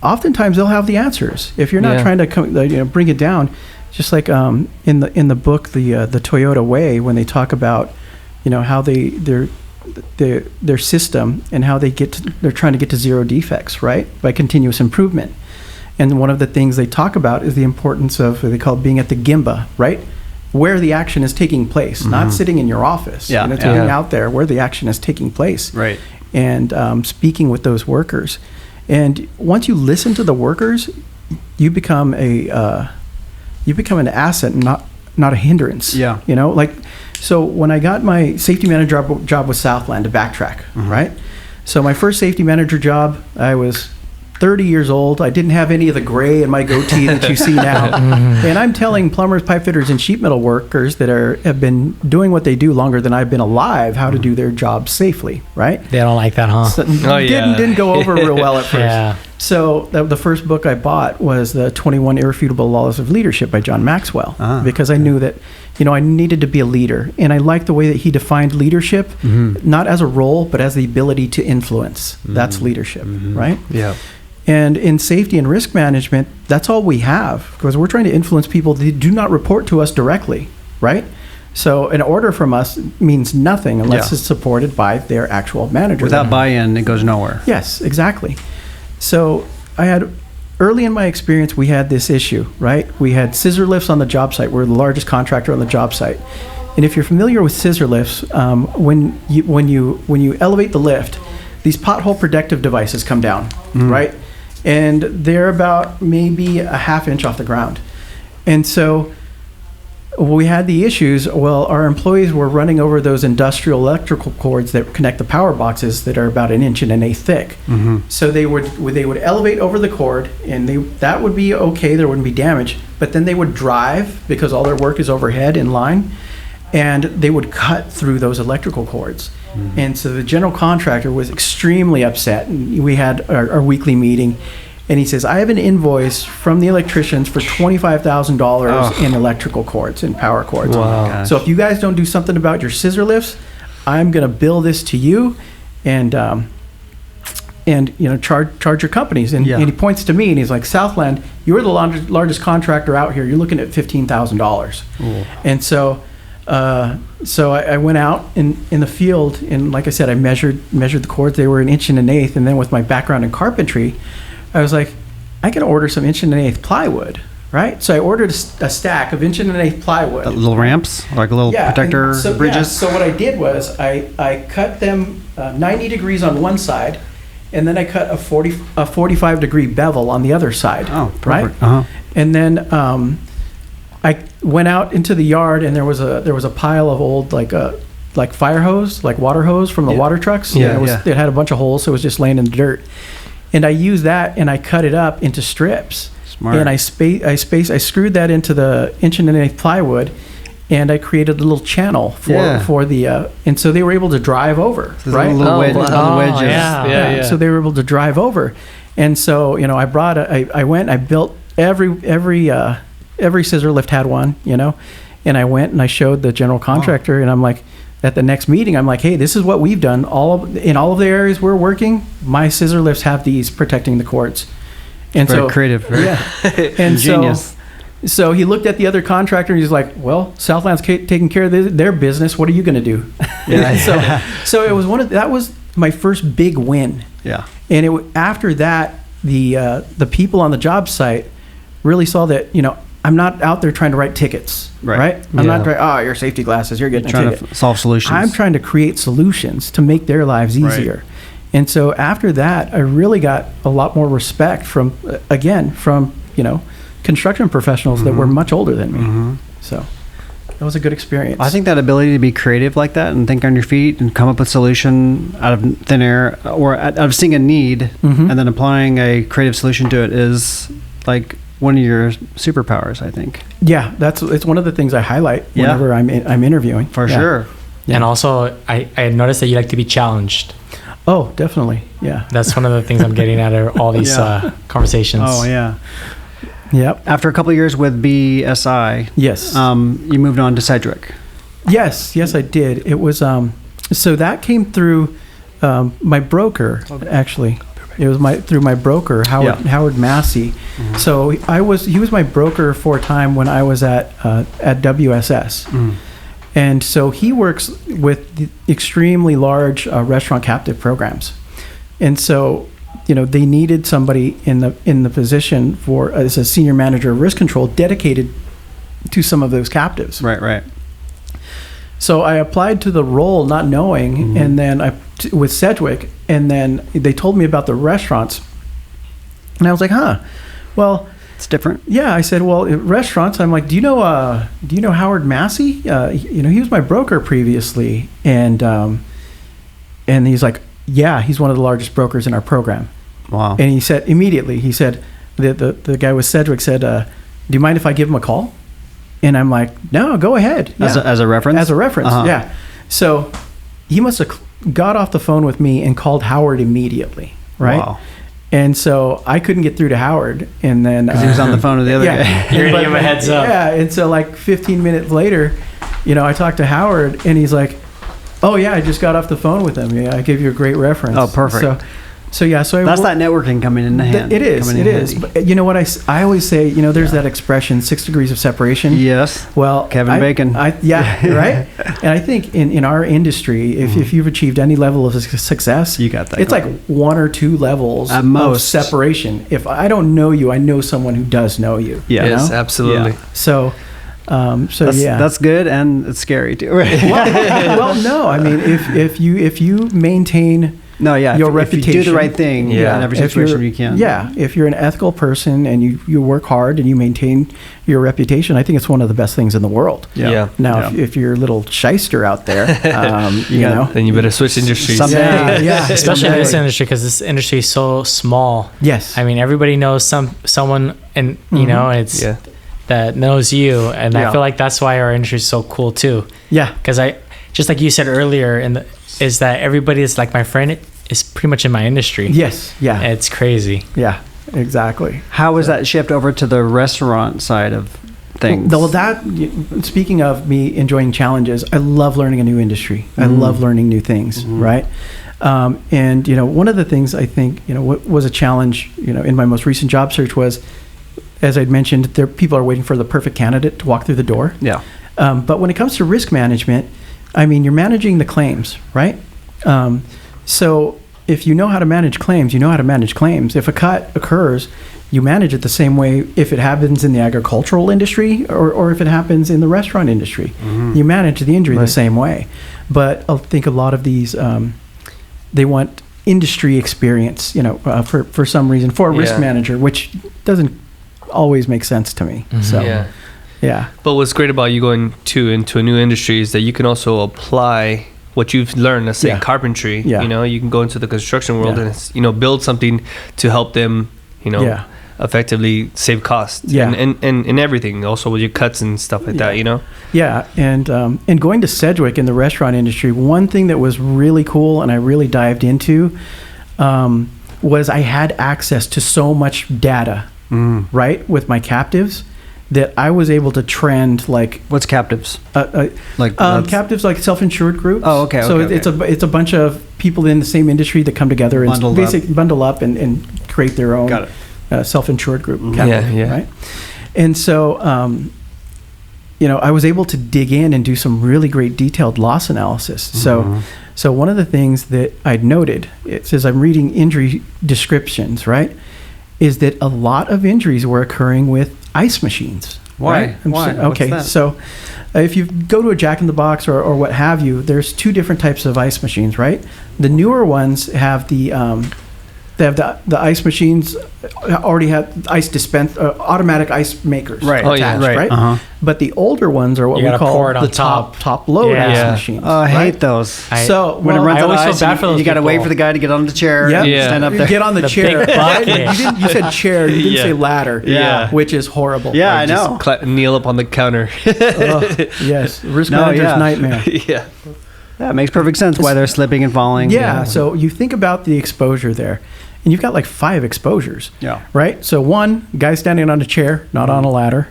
oftentimes they'll have the answers. If you're not trying to bring it down, just like in the book the Toyota Way, when they talk about how their system and how they're trying to get to zero defects, right, by continuous improvement. And one of the things they talk about is the importance of what they call being at the Gemba, right, where the action is taking place, not sitting in your office. It's being out there where the action is taking place, right, and speaking with those workers. And once you listen to the workers, you become an asset, not a hindrance. So when I got my safety manager job with Southland, to backtrack, right? So my first safety manager job, I was 30 years old. I didn't have any of the gray in my goatee that you see now. And I'm telling plumbers, pipe fitters, and sheet metal workers that have been doing what they do longer than I've been alive how to do their job safely, right? They don't like that, huh? So didn't go over real well at first. So the first book I bought was the 21 Irrefutable Laws of Leadership by John Maxwell, because I knew that, I needed to be a leader. And I liked the way that he defined leadership, not as a role, but as the ability to influence. That's leadership, right? Yeah. And in safety and risk management, that's all we have, because we're trying to influence people that do not report to us directly, right? So an order from us means nothing unless it's supported by their actual manager. Without buy-in, it goes nowhere. Yes, exactly. So early in my experience, we had this issue, right? We had scissor lifts on the job site. We're the largest contractor on the job site. And if you're familiar with scissor lifts, when you elevate the lift, these pothole protective devices come down, right? And they're about maybe a half inch off the ground. And so we had the issues. Well, our employees were running over those industrial electrical cords that connect the power boxes that are about 1 1/8 inches thick. So they would elevate over the cord, and that would be okay. There wouldn't be damage. But then they would drive, because all their work is overhead in line, and they would cut through those electrical cords. And so the general contractor was extremely upset. And we had our weekly meeting, and he says, I have an invoice from the electricians for $25,000 in electrical cords and power cords. Wow. So if you guys don't do something about your scissor lifts, I'm going to bill this to you. And and charge your companies. And he points to me and he's like, Southland, you're the largest contractor out here. You're looking at $15,000. And so I went out in the field, and like I said, I measured the cords. They were 1 1/8 inches, and then with my background in carpentry, I was like, I can order some 1 1/8 inch plywood, right? So I ordered a stack of 1 1/8 inch plywood. Little ramps, like little protector bridges. Yeah, so what I did was I cut them 90 degrees on one side, and then I cut a 45-degree bevel on the other side. Oh, perfect. Right? Uh-huh. And then I went out into the yard, and there was a pile of old like fire hose, like water hose from the water trucks. It had a bunch of holes, so it was just laying in the dirt. And I used that, and I cut it up into strips. Smart. And I screwed that into the 1 1/8 inch plywood, and I created a little channel for the and so they were able to drive over, right? Little wedges. Yeah. So they were able to drive over, and so I brought I went and I built every scissor lift had one, and I went and I showed the general contractor, and I'm like, at the next meeting, I'm like, hey, this is what we've done. In all of the areas we're working, my scissor lifts have these protecting the cords. And very creative. And ingenious. So he looked at the other contractor and he's like, well, Southland's taking care of their business. What are you going to do? So it was that was my first big win. Yeah. And after that, the people on the job site really saw that, I'm not out there trying to write tickets, right? I'm not trying, your safety glasses, you're getting trying to solve solutions. I'm trying to create solutions to make their lives easier. Right. And so after that, I really got a lot more respect from construction professionals that were much older than me. So that was a good experience. I think that ability to be creative like that and think on your feet and come up with a solution out of thin air, or out of seeing a need and then applying a creative solution to it is like one of your superpowers, I think. Yeah, it's one of the things I highlight whenever I'm interviewing. For sure. Yeah. And also, I noticed that you like to be challenged. Oh, definitely. Yeah. That's one of the things I'm getting out of all these conversations. Oh, yeah. Yep. After a couple of years with BSI, yes, you moved on to Sedgwick. Yes, I did. It was so that came through my broker, actually. It was through my broker, Howard Massey. So he was my broker for a time when I was at WSS. And so he works with the extremely large restaurant captive programs. And so, they needed somebody in the position as a senior manager of risk control dedicated to some of those captives. Right. So I applied to the role not knowing, and then with Sedgwick, and then they told me about the restaurants. And I was like, well, it's different. Yeah, I said, well, restaurants. I'm like, do you know Howard Massey? He was my broker previously, and he's like, yeah, he's one of the largest brokers in our program. Wow. And he said immediately, the guy with Sedgwick said, do you mind if I give him a call? And I'm like, no, go ahead. Yeah. As a reference? As a reference, yeah. So he must have got off the phone with me and called Howard immediately, right? Wow. And so I couldn't get through to Howard, and then because he was on the phone with the other guy. You're gonna give him a heads up. Yeah, and so like 15 minutes later, I talked to Howard, and he's like, "Oh yeah, I just got off the phone with him. Yeah, I gave you a great reference." Oh, perfect. So that's that networking coming in handy. It is. But you know what I always say? There's that expression, 6 degrees of separation. Yes. Well, Kevin Bacon. Yeah, right. And I think in our industry, if you've achieved any level of success, you got that. It's like 1 or 2 levels at most of separation. If I don't know you, I know someone who does know you. Yeah. Yes, absolutely. Yeah. So that's good, and it's scary too. well, no. I mean, if you maintain your reputation, if you do the right thing in every situation you can. Yeah, if you're an ethical person and you work hard and you maintain your reputation, I think it's one of the best things in the world. Yeah. Now, if you're a little shyster out there, then you better switch industries. Someday. Especially in this industry, because this industry is so small. Yes. I mean, everybody knows someone, and it's that knows you, and I feel like that's why our industry is so cool too. Yeah. Because just like you said earlier, is that everybody is like my friend is pretty much in my industry. Yes. Yeah. It's crazy. Yeah. Exactly. How was that shift over to the restaurant side of things? Well, speaking of me enjoying challenges, I love learning a new industry. I love learning new things, right? And, one of the things I think, what was a challenge, in my most recent job search was, as I'd mentioned, people are waiting for the perfect candidate to walk through the door. Yeah. But when it comes to risk management, you're managing the claims, right? So if you know how to manage claims, you know how to manage claims. If a cut occurs, you manage it the same way if it happens in the agricultural industry or if it happens in the restaurant industry. Mm-hmm. You manage the injury the same way. But I think a lot of these, they want industry experience, for some reason, for a risk manager, which doesn't always make sense to me. Mm-hmm. So, yeah. But what's great about you going into a new industry is that you can also apply what you've learned, let's say carpentry. Yeah. You can go into the construction world and build something to help them, effectively save costs. Yeah. And everything, also with your cuts and stuff like that, Yeah. And going to Sedgwick in the restaurant industry, one thing that was really cool and I really dived into was I had access to so much data, right, with my captives, that I was able to trend like... What's captives? Captives like self-insured groups. Oh, okay. So it's a bunch of people in the same industry that come together and bundle up and create their own self-insured group. Captive, right? And so, I was able to dig in and do some really great detailed loss analysis. Mm-hmm. So one of the things that I'd noted, it says I'm reading injury descriptions, right, is that a lot of injuries were occurring with ice machines. Why? Right? Why? Okay, so if you go to a Jack in the Box or what have you, there's two different types of ice machines, right? The newer ones have the ice machines already have ice automatic ice makers, attached, right? Uh-huh. But the older ones are what we call the top load ice machines. Oh, I hate those. So when it runs out of ice, you got to wait for the guy to get on the chair. Stand up there. Get on the chair. You said chair. You didn't say ladder. Yeah, which is horrible. Yeah, I know. Kneel up on the counter. Yes, risk manager's nightmare. Yeah. That makes perfect sense why they're slipping and falling. Yeah, so you think about the exposure there. And you've got like 5 exposures. Yeah. Right? So 1, guy standing on a chair, not on a ladder.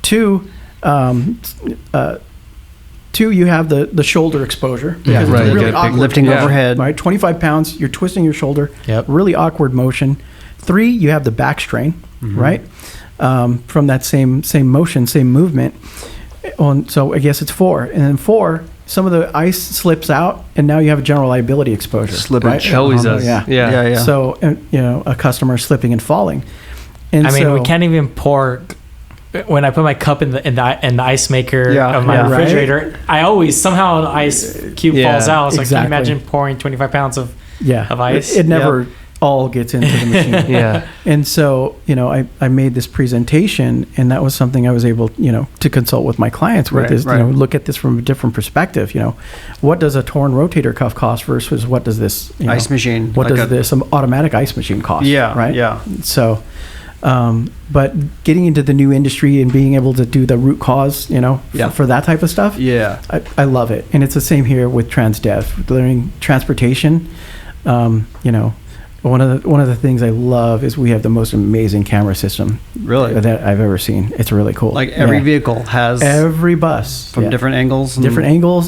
2, you have the shoulder exposure. Yeah, right. Really awkward. Lifting overhead. Right? 25 pounds, you're twisting your shoulder. Yep. Really awkward motion. 3, you have the back strain, right? From that same motion, same movement. So I guess it's 4. And then 4, some of the ice slips out, and now you have a general liability exposure. Slippage. Right? Always does. Yeah. So, a customer slipping and falling. And we can't even pour. When I put my cup in the ice maker of my refrigerator, I always somehow the ice cube falls out. So can you imagine pouring 25 pounds of ice? It never all gets into the machine. And so, I made this presentation, and that was something I was able, to consult with my clients with look at this from a different perspective. What does a torn rotator cuff cost versus what does this ice machine? What does this automatic ice machine cost? Yeah. Right. Yeah. So, but getting into the new industry and being able to do the root cause, for that type of stuff. Yeah. I love it. And it's the same here with Transdev, learning transportation, One of the things I love is we have the most amazing camera system that I've ever seen. It's really cool. Like every vehicle has every bus from different angles,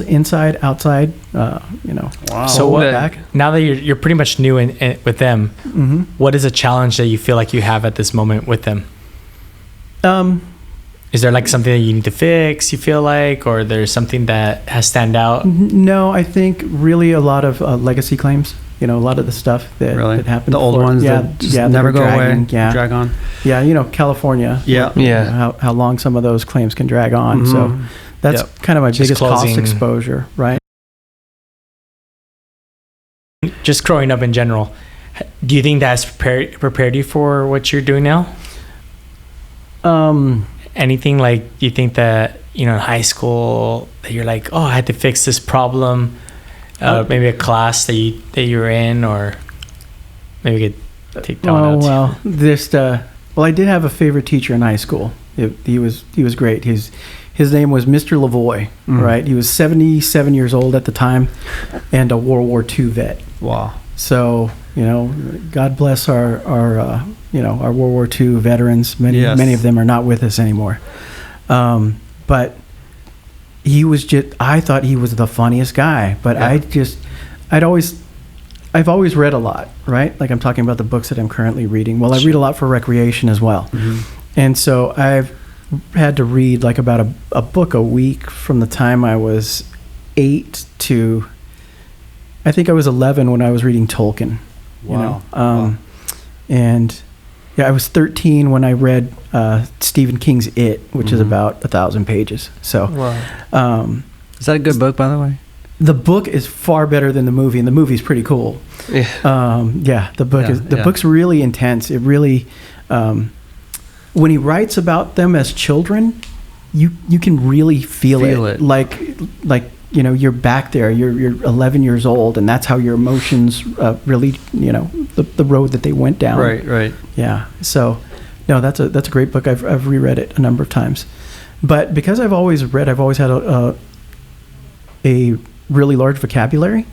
inside, outside. Wow. So now that you're pretty much new with them, what is a challenge that you feel like you have at this moment with them? Is there like something that you need to fix? You feel like, or there's something that has stand out? No, I think really a lot of legacy claims. A lot of the stuff that happened. The old ones that just never go away, drag on. Yeah, California. Yeah. How long some of those claims can drag on. So that's kind of my biggest cost exposure, right? Just growing up in general, do you think that's prepared you for what you're doing now? Anything like you think that, in high school that you're like, I had to fix this problem? Maybe a class that you were in, or maybe we could take that one out. I did have a favorite teacher in high school. He was great. His name was Mr. Lavoie, right? He was 77 years old at the time, and a World War II vet. Wow. So God bless our World War II veterans. Many of them are not with us anymore. But he was I thought he was the funniest guy, but I'd always I've always read a lot, right? Like I'm talking about the books that I'm currently reading. Well, I read a lot for recreation as well. And so I've had to read like about a book a week from the time I was 8 to, I think I was 11 when I was reading Tolkien. Wow. And yeah, I was 13 when I read Stephen King's It, which is about 1,000 pages. So, is that a good book, by the way? The book is far better than the movie, and the movie's pretty cool. The book's really intense. It really, when he writes about them as children, you can really feel it. Like you're back there. You're 11 years old, and that's how your emotions really, the road that they went down. Right. Yeah. So, no, that's a great book. I've reread it a number of times, but because I've always had a really large vocabulary,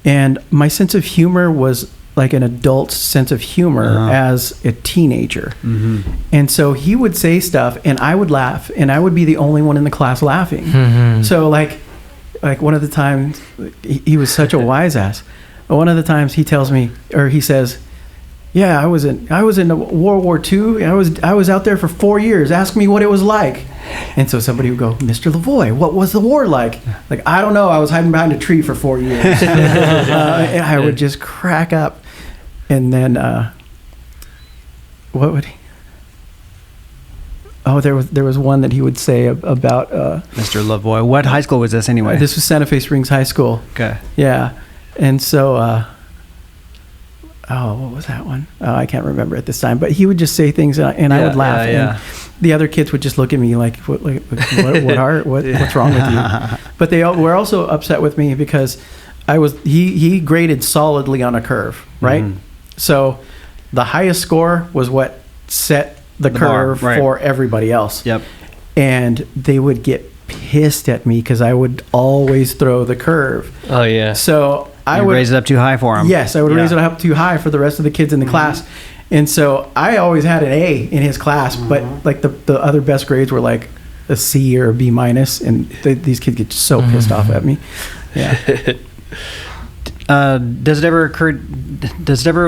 and my sense of humor was like an adult sense of humor as a teenager. And so he would say stuff and I would laugh, and I would be the only one in the class laughing. So like one of the times, he was such a wise ass. One of the times he tells me, or he says, yeah, I was in World War II. I was out there for 4 years. Ask me what it was like. And so somebody would go, Mr. Lavoie, what was the war like? Like, I don't know. I was hiding behind a tree for 4 years. And I would just crack up. And then, what would he? Oh, there was one that he would say about Mr. Lavoie. What high school was this anyway? This was Santa Fe Springs High School. Okay. Yeah. And so, what was that one? I can't remember at this time. But he would just say things, and I would laugh. And the other kids would just look at me like, what's wrong with you? But they were also upset with me because he graded solidly on a curve, right? So the highest score was what set the curve bar, for everybody else. Yep. And they would get pissed at me because I would always throw the curve. Oh yeah. So I would raise it up too high for them. Yes, I would raise it up too high for the rest of the kids in the class. And so I always had an A in his class, but like the other best grades were like a C or a B minus, and these kids get so pissed off at me. Yeah. Does it ever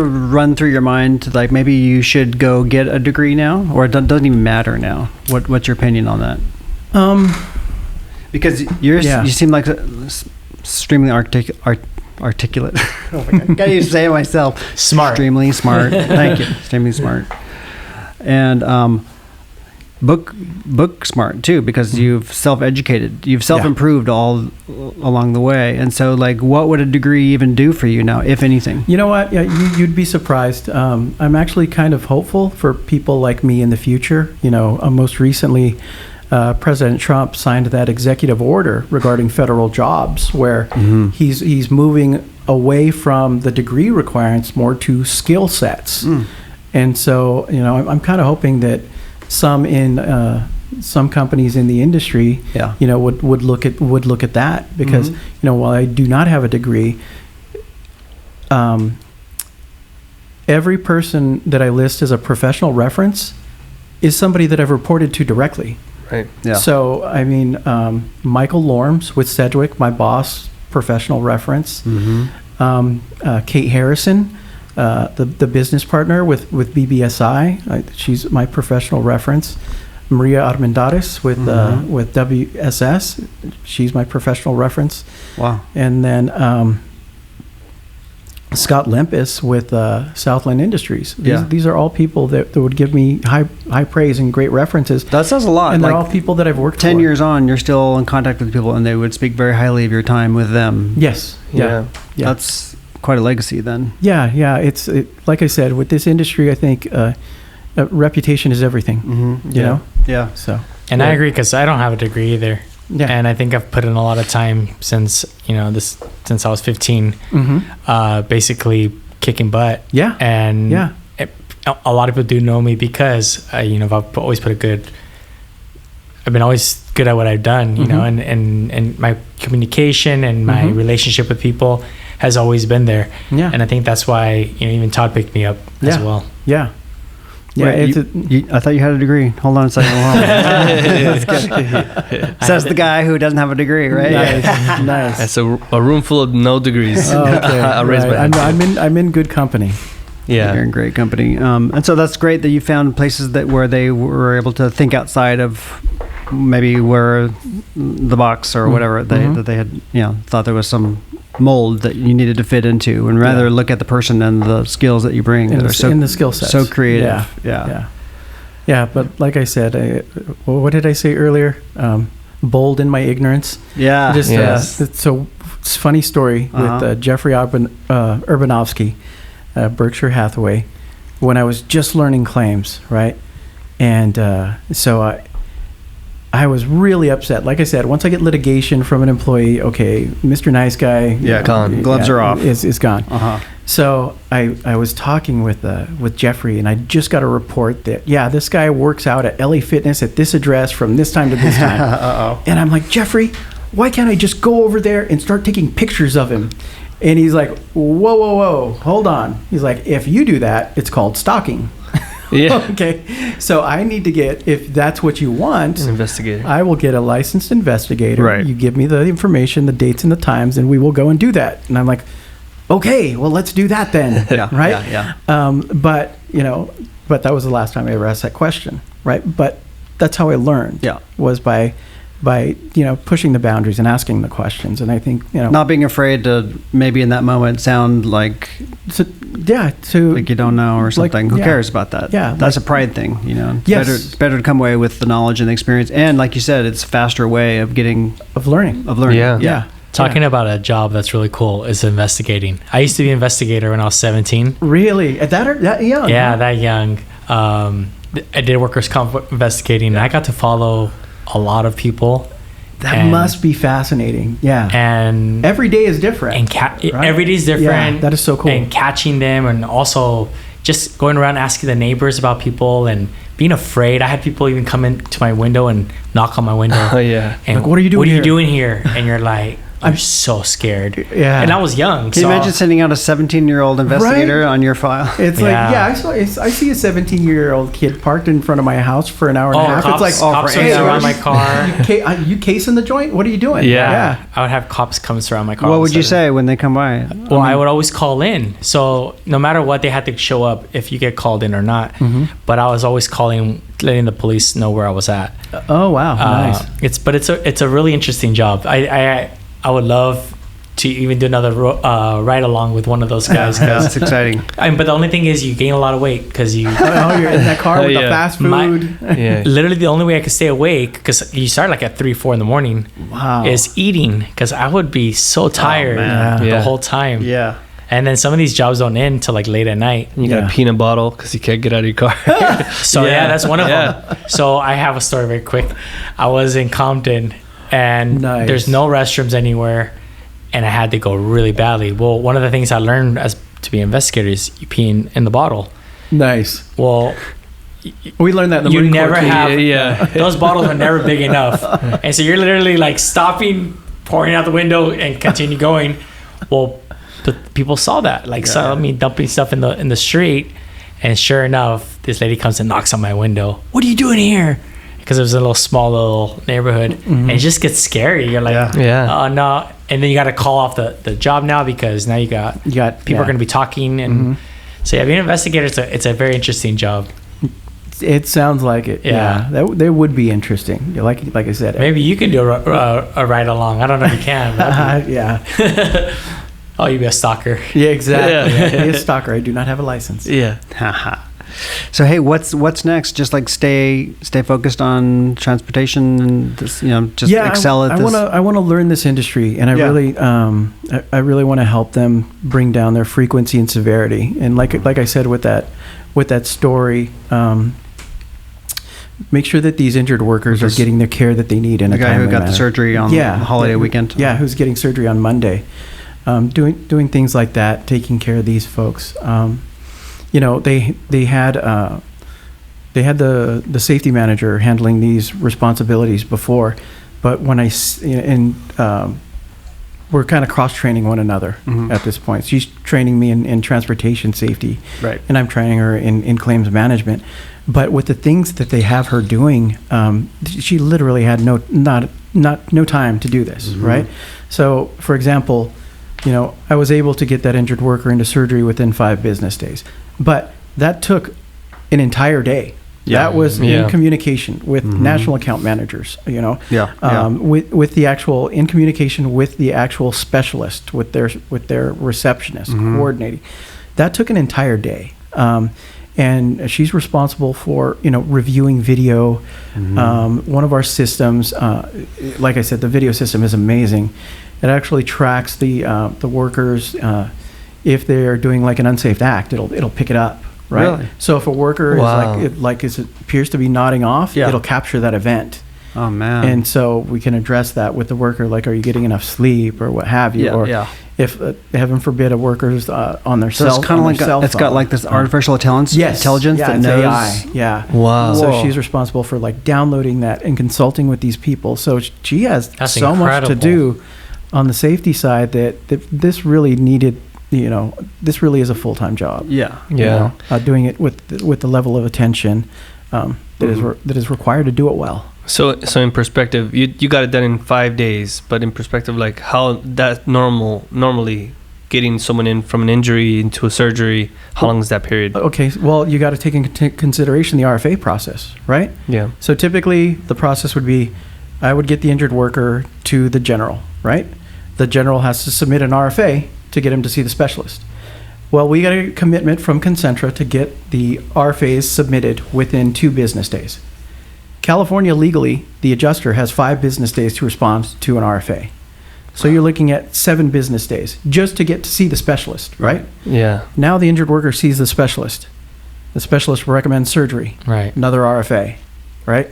run through your mind to like maybe you should go get a degree now, or it doesn't even matter now? What's your opinion on that? Because you seem like extremely articulate. Oh my God, gotta say it myself. Smart. Extremely smart. Thank you. Extremely smart. And book smart too, because you've self-educated, you've self-improved all along the way. And so like, what would a degree even do for you now, if anything? You know what? Yeah, you'd be surprised. I'm actually kind of hopeful for people like me in the future. Most recently, President Trump signed that executive order regarding federal jobs, where he's moving away from the degree requirements more to skill sets. And so, I'm kind of hoping that some companies in the industry, would look at that, because while I do not have a degree, every person that I list as a professional reference is somebody that I've reported to directly. Right. Yeah. So, I mean, Michael Lorms with Sedgwick, my boss, professional reference. Kate Harrison, the business partner with BBSI, she's my professional reference. Maria Armendariz with WSS, she's my professional reference. Wow. And then Scott Lempis with Southland Industries. These are all people that would give me high praise and great references. That says a lot. And they're all people that I've worked 10 for. years on, you're still in contact with people, and they would speak very highly of your time with them. Yes. Yeah. That's quite a legacy then. Yeah. It's like I said, with this industry, I think reputation is everything. You know? Yeah. So. And I agree, because I don't have a degree either. Yeah. And I think I've put in a lot of time since I was 15, basically kicking butt. Yeah. And a lot of people do know me because I've always I've been always good at what I've done, and my communication and my relationship with people has always been there. Yeah. And I think that's why, even Todd picked me up as well. Yeah. Yeah, Wait, I thought you had a degree. Hold on a second. Says the guy who doesn't have a degree, right? Nice. That's a room full of no degrees. Oh, okay. I'll raise my hand. I'm in good company. Yeah, you're in great company. And so that's great that you found places where they were able to think outside of maybe where the box or whatever that they had, thought there was some mold that you needed to fit into, and rather look at the person and the skills that you bring in the skill sets. So creative. Yeah. But like I said, what did I say earlier? Bold in my ignorance. Yeah. It's a funny story with Jeffrey Urbanovsky, Berkshire Hathaway, when I was just learning claims, right? And so I was really upset. Like I said, once I get litigation from an employee, okay, Mr. Nice Guy, gone. Gloves are off. Is gone. So I was talking with Jeffrey, and I just got a report that this guy works out at LA Fitness at this address from this time to this time. And I'm like, Jeffrey, why can't I just go over there and start taking pictures of him? And he's like, whoa, hold on. He's like, if you do that, it's called stalking. Yeah. Okay. So I need to get, if that's what you want, an investigator. I will get a licensed investigator. Right. You give me the information, the dates and the times, and we will go and do that. And I'm like, okay, well, let's do that then. Right. Yeah. But that was the last time I ever asked that question. Right. But that's how I learned. Yeah. Was by pushing the boundaries and asking the questions. And I think, not being afraid to maybe in that moment sound like like you don't know or something. Who cares about that? Yeah. That's a pride thing, Yes. It's better to come away with the knowledge and the experience. And like you said, it's a faster way of learning. Yeah. Talking about a job that's really cool is investigating. I used to be an investigator when I was 17. Really? That young? Yeah, that young. I did workers' comp investigating, and I got to follow a lot of people. That must be fascinating. Yeah. And every day is different. And every day is different. Yeah, that is so cool. And catching them, and also just going around asking the neighbors about people and being afraid. I had people even come into my window and knock on my window. Oh, yeah. And like, what are you doing here? And you're like, I'm so scared. Yeah. And I was young. Can you imagine sending out a 17-year-old investigator on your file? It's I see a 17-year-old kid parked in front of my house for an hour and a half. Cops, it's like, cops comes around my car. You casing the joint? What are you doing? Yeah. I would have cops come surround my car. What would you say when they come by? Well, I would always call in. So no matter what, they had to show up if you get called in or not. But I was always calling, letting the police know where I was at. Oh, wow. Nice. It's a really interesting job. I would love to even do another ride along with one of those guys. That's exciting. But the only thing is you gain a lot of weight because you... you're in that car with the fast food. Literally the only way I could stay awake, because you start like at 3-4 in the morning, is eating, because I would be so tired the whole time. Yeah. And then some of these jobs don't end till like late at night. You got a peanut bottle because you can't get out of your car. So that's one of them. So I have a story very quick. I was in Compton, and there's no restrooms anywhere, and I had to go really badly. Well, one of the things I learned to be an investigator is you pee in the bottle. Nice. Well, we learned that in the you Marine never Corps have those bottles are never big enough, and so you're literally like stopping, pouring out the window, and continue going. Well, the people saw that, saw me dumping stuff in the street, and sure enough, this lady comes and knocks on my window. What are you doing here? Because it was a small neighborhood, and it just gets scary. You're like, no, and then you got to call off the job now, because now you got people are going to be talking, and so being an investigator, it's a very interesting job. It sounds like it. Yeah, that would be interesting. Like I said, maybe you can do a ride along. I don't know if you can. Yeah. Oh, you'd be a stalker. Yeah, exactly. Yeah. A stalker. I do not have a license. Yeah. So hey, what's next? Just stay focused on transportation and this, just excel at this. I want to learn this industry, and I really want to help them bring down their frequency and severity. And like I said with that story, make sure that these injured workers are getting the care that they need in a timely manner. The guy who got the surgery on the holiday weekend. Yeah, who's getting surgery on Monday. Doing things like that, taking care of these folks. They had the safety manager handling these responsibilities before, but when we're kind of cross-training one another at this point. She's training me in transportation safety, right, and I'm training her in claims management. But with the things that they have her doing, she literally had no time to do this, right? So, for example, I was able to get that injured worker into surgery within 5 business days, but that took an entire day. Yeah. That was in communication with national account managers, with the actual, in communication with the actual specialist, with their receptionist, coordinating. That took an entire day. And she's responsible for, reviewing video. One of our systems, like I said, the video system is amazing. It actually tracks the workers. If they're doing like an unsafe act, it'll pick it up. Right. Really? So if a worker is it appears to be nodding off, it'll capture that event. Oh man! And so we can address that with the worker, like, are you getting enough sleep or what have you? If heaven forbid a worker's on their cell, it's kind of like it's got like this artificial intelligence that knows. AI. Yeah. Wow. So she's responsible for like downloading that and consulting with these people. So she has so much to do on the safety side that this really needed. This really is a full-time job. Doing it with the level of attention that is required to do it well. So in perspective, you got it done in 5 days, but in perspective, like how that normally getting someone in from an injury into a surgery, how long is that period? Okay, well, you got to take into consideration the RFA process, right? Yeah. So typically the process would be, I would get the injured worker to the general, right? The general has to submit an RFA to get him to see the specialist. Well, we got a commitment from Concentra to get the RFAs submitted within 2 business days. California legally, the adjuster has 5 business days to respond to an RFA. So you're looking at 7 business days just to get to see the specialist, right? Yeah. Now the injured worker sees the specialist. The specialist recommends surgery. Right. Another RFA, right?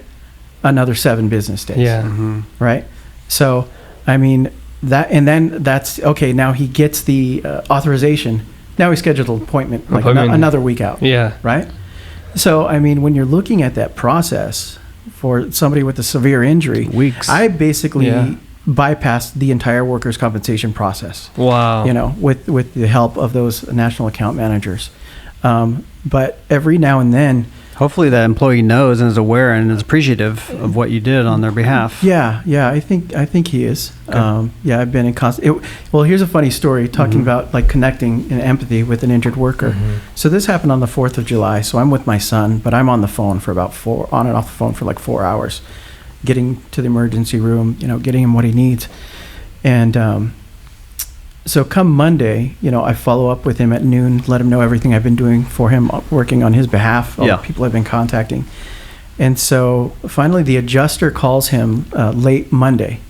Another 7 business days. Yeah. Right? So, I mean, that's okay. Now he gets the authorization. Now he scheduled an appointment another week out. Yeah. Right. So I mean, when you're looking at that process for somebody with a severe injury, weeks. I basically bypassed the entire workers' compensation process. Wow. With the help of those national account managers. But every now and then. Hopefully that employee knows and is aware and is appreciative of what you did on their behalf. Yeah, I think he is. Okay. I've been in constant. Well, here's a funny story talking about like connecting and empathy with an injured worker. So this happened on the 4th of July. So I'm with my son, but I'm on the phone for about on and off the phone for like 4 hours, getting to the emergency room, getting him what he needs, and so come Monday, I follow up with him at noon, let him know everything I've been doing for him, working on his behalf, all the people I've been contacting. And so finally the adjuster calls him late Monday,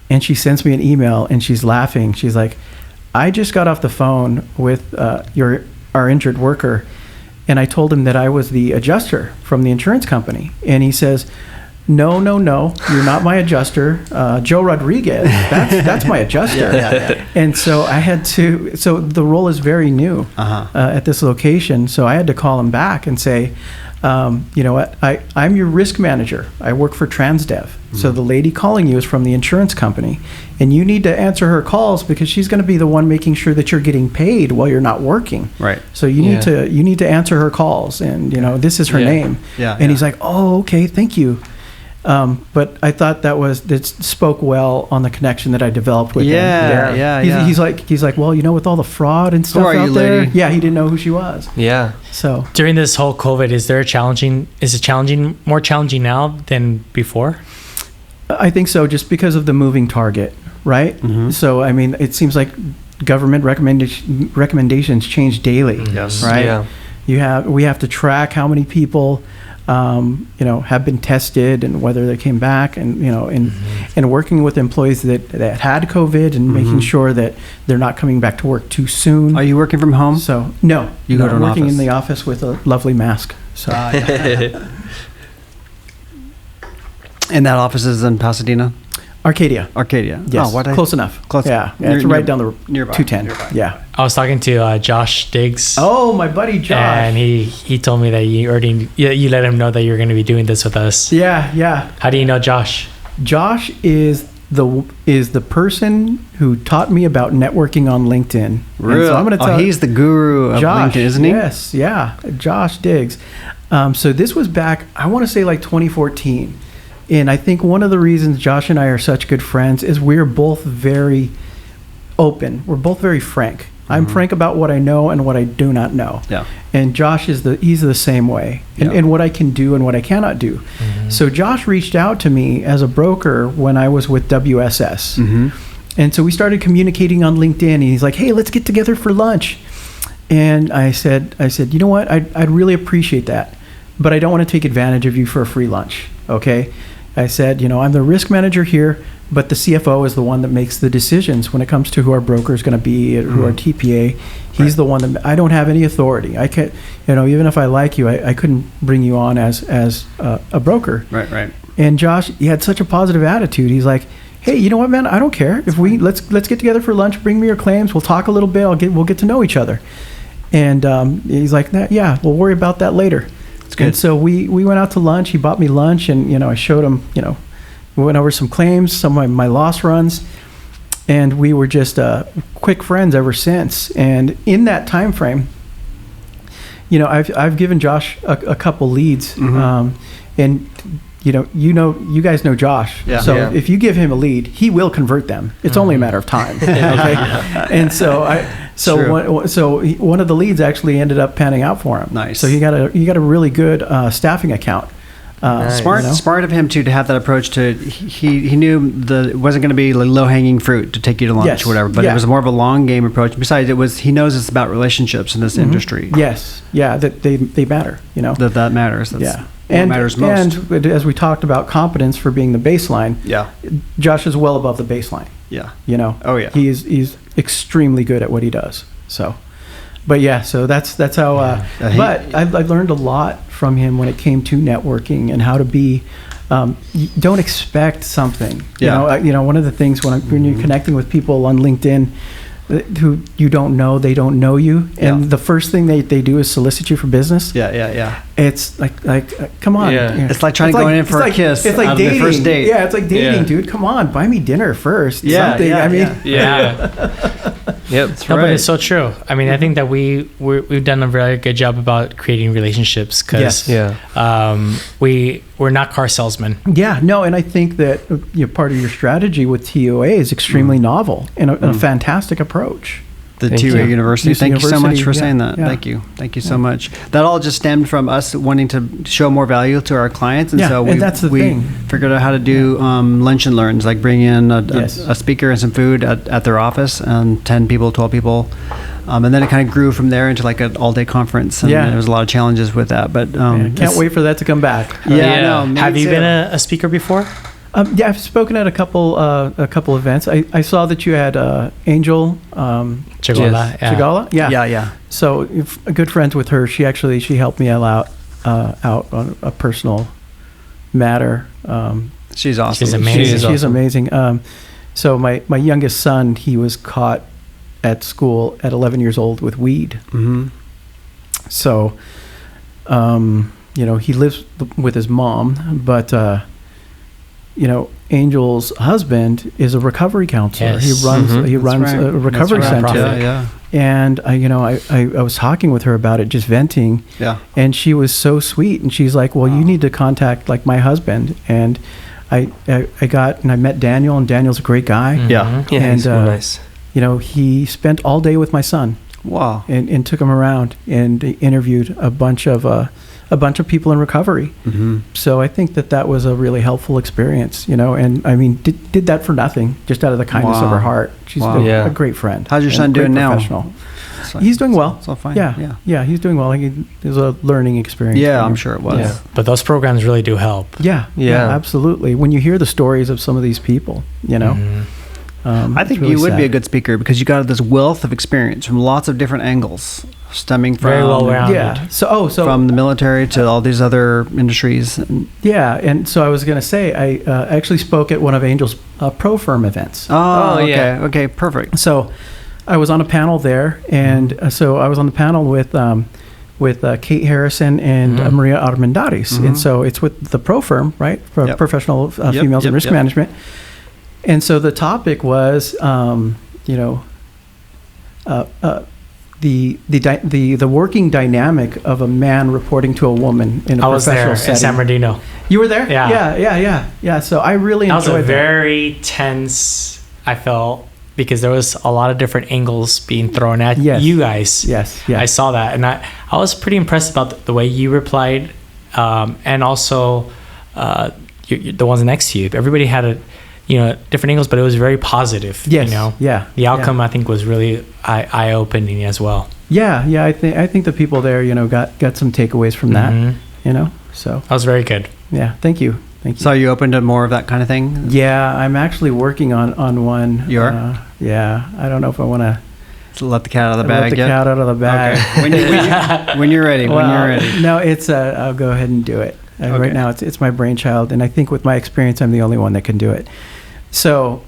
and she sends me an email, and she's laughing. She's like, I just got off the phone with our injured worker, and I told him that I was the adjuster from the insurance company. And he says, no, you're not my adjuster. Joe Rodriguez, that's my adjuster. And so I had to, so the role is very new at this location. So I had to call him back and say, you know what, I'm your risk manager. I work for Transdev. So the lady calling you is from the insurance company, and you need to answer her calls because she's going to be the one making sure that you're getting paid while you're not working. Right. So you need to answer her calls, and this is her name. And he's like, oh, okay, thank you. But I thought that spoke well on the connection that I developed with him. He's like, well, with all the fraud and stuff out there. Lady? Yeah, he didn't know who she was. Yeah. So during this whole COVID, is it more challenging now than before? I think so, just because of the moving target, right? Mm-hmm. So I mean, it seems like government recommendations change daily. Yes. Right. Yeah. We have to track how many people have been tested and whether they came back, and and working with employees that had COVID and making sure that they're not coming back to work too soon. Are you working from home? So no, you go to an working office. in the office with a lovely mask. So and that office is in Pasadena? Arcadia. Yes. Oh, close enough. Close. Yeah. It's right down the nearby. 210. Yeah. I was talking to Josh Diggs. Oh, my buddy Josh. And he told me that you let him know that you're going to be doing this with us. Yeah. How do you know Josh? Josh is the person who taught me about networking on LinkedIn. Really? So I'm going to tell he's the guru of Josh, LinkedIn, isn't he? Yes, yeah, Josh Diggs. So this was back, I want to say like 2014. And I think one of the reasons Josh and I are such good friends is we're both very open. We're both very frank. I'm frank about what I know and what I do not know. Yeah. And Josh he's the same way, and what I can do and what I cannot do. Mm-hmm. So Josh reached out to me as a broker when I was with WSS. Mm-hmm. And so we started communicating on LinkedIn, and he's like, hey, let's get together for lunch. And I said, you know what? I'd really appreciate that, but I don't want to take advantage of you for a free lunch. Okay. I said, I'm the risk manager here, but the CFO is the one that makes the decisions when it comes to who our broker is going to be, who our TPA. He's the one that I don't have any authority. I can't, even if I like you, I couldn't bring you on as a broker. Right. And Josh, he had such a positive attitude. He's like, hey, you know what, man? I don't care if let's get together for lunch. Bring me your claims. We'll talk a little bit. We'll get to know each other. And he's like, yeah, we'll worry about that later. Good. And so we went out to lunch. He bought me lunch, and I showed him. We went over some claims, some of my loss runs, and we were just quick friends ever since. And in that time frame, I've given Josh a couple leads, and you guys know Josh. Yeah. So if you give him a lead, he will convert them. It's only a matter of time. Okay. And so one of the leads actually ended up panning out for him. Nice. So you got a really good staffing account. Nice. Smart of him to have that approach to he knew it wasn't going to be low hanging fruit to take you to lunch or whatever, but it was more of a long game approach. Besides, he knows it's about relationships in this industry. Yes, that they matter. That matters. That's what matters most. And as we talked about competence for being the baseline, Josh is well above the baseline. Yeah. Oh yeah. He's extremely good at what he does. So. But so that's how. But I learned a lot from him when it came to networking and how to be. Don't expect something. One of the things when you're connecting with people on LinkedIn who you don't know, they don't know you, and the first thing they do is solicit you for business. Yeah. It's like come on. Yeah. It's like trying to go in for a kiss. It's like dating. The first date. Yeah, it's like dating, dude. Come on, buy me dinner first. Something. Yep, that's right. But it's so true. I mean, I think that we've done a very good job about creating relationships because we're not car salesmen. Yeah, no, and I think that part of your strategy with T.O.A. is extremely novel and a fantastic approach. The T.O.A. University. Thank you so much for saying that. Thank you so much. That all just stemmed from us wanting to show more value to our clients, and so we figured out how to do lunch and learns, like bring in a speaker and some food at their office, and 10 people, 12 people, and then it kind of grew from there into like an all-day conference. And there was a lot of challenges with that, but can't wait for that to come back. Have you been a speaker before? I've spoken at a couple events. I saw that you had Angel Chigala. Yeah. So good friends with her. She helped me out on a personal matter. She's awesome. She's amazing. She's amazing. So my youngest son, he was caught at school at 11 years old with weed. Mm-hmm. So he lives with his mom, but Angel's husband is a recovery counselor. Yes. He runs a recovery center. Yeah. And I was talking with her about it, just venting. Yeah. And she was so sweet, and she's like, "Well, you need to contact like my husband." And I met Daniel, and Daniel's a great guy. Mm-hmm. Yeah. And he's so nice. He spent all day with my son. Wow. And took him around and interviewed a bunch of people in recovery. Mm-hmm. So I think that was a really helpful experience, and I mean, did that for nothing, just out of the kindness of her heart. She's a great friend. How's your son doing now? He's doing well. It's all fine. Yeah, he's doing well. It was a learning experience. Yeah, I'm sure it was. Yeah. But those programs really do help. Yeah, absolutely. When you hear the stories of some of these people, I think you would be a good speaker because you got this wealth of experience from lots of different angles, stemming from very well rounded. Yeah. So from the military to all these other industries. Yeah, and so I was going to say I actually spoke at one of Angel's pro firm events. Oh, okay, okay, perfect. So I was on a panel there, and so I was on the panel with Kate Harrison and Maria Armendariz, and so it's with the pro firm, right, for professional females in risk management. And so the topic was, the working dynamic of a man reporting to a woman in a professional setting. In San Bernardino. You were there? Yeah. Yeah. So I really enjoyed that. Was a very tense, I felt, because there was a lot of different angles being thrown at you guys. Yes. I saw that. And I was pretty impressed about the way you replied, and also the ones next to you. Everybody had different angles, but it was very positive. Yes. The outcome I think was really eye-opening as well. Yeah. I think the people there, got some takeaways from that. So that was very good. Yeah. Thank you. So you open to more of that kind of thing? Yeah, I'm actually working on one. You are? Yeah. I don't know if I want to let the cat out of the bag. Let the cat out of the bag. Okay. When you're ready. No, it's I'll go ahead and do it. Okay. Right now, it's my brainchild, and I think with my experience, I'm the only one that can do it. So,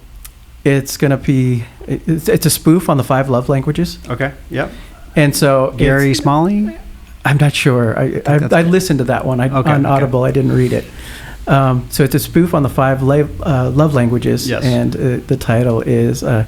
it's gonna be it's a spoof on the 5 love languages. Okay. Yep. And so Gary Smalley. I'm not sure. I listened to that one on Audible. I didn't read it. So it's a spoof on the 5 love languages. Yes. And the title is the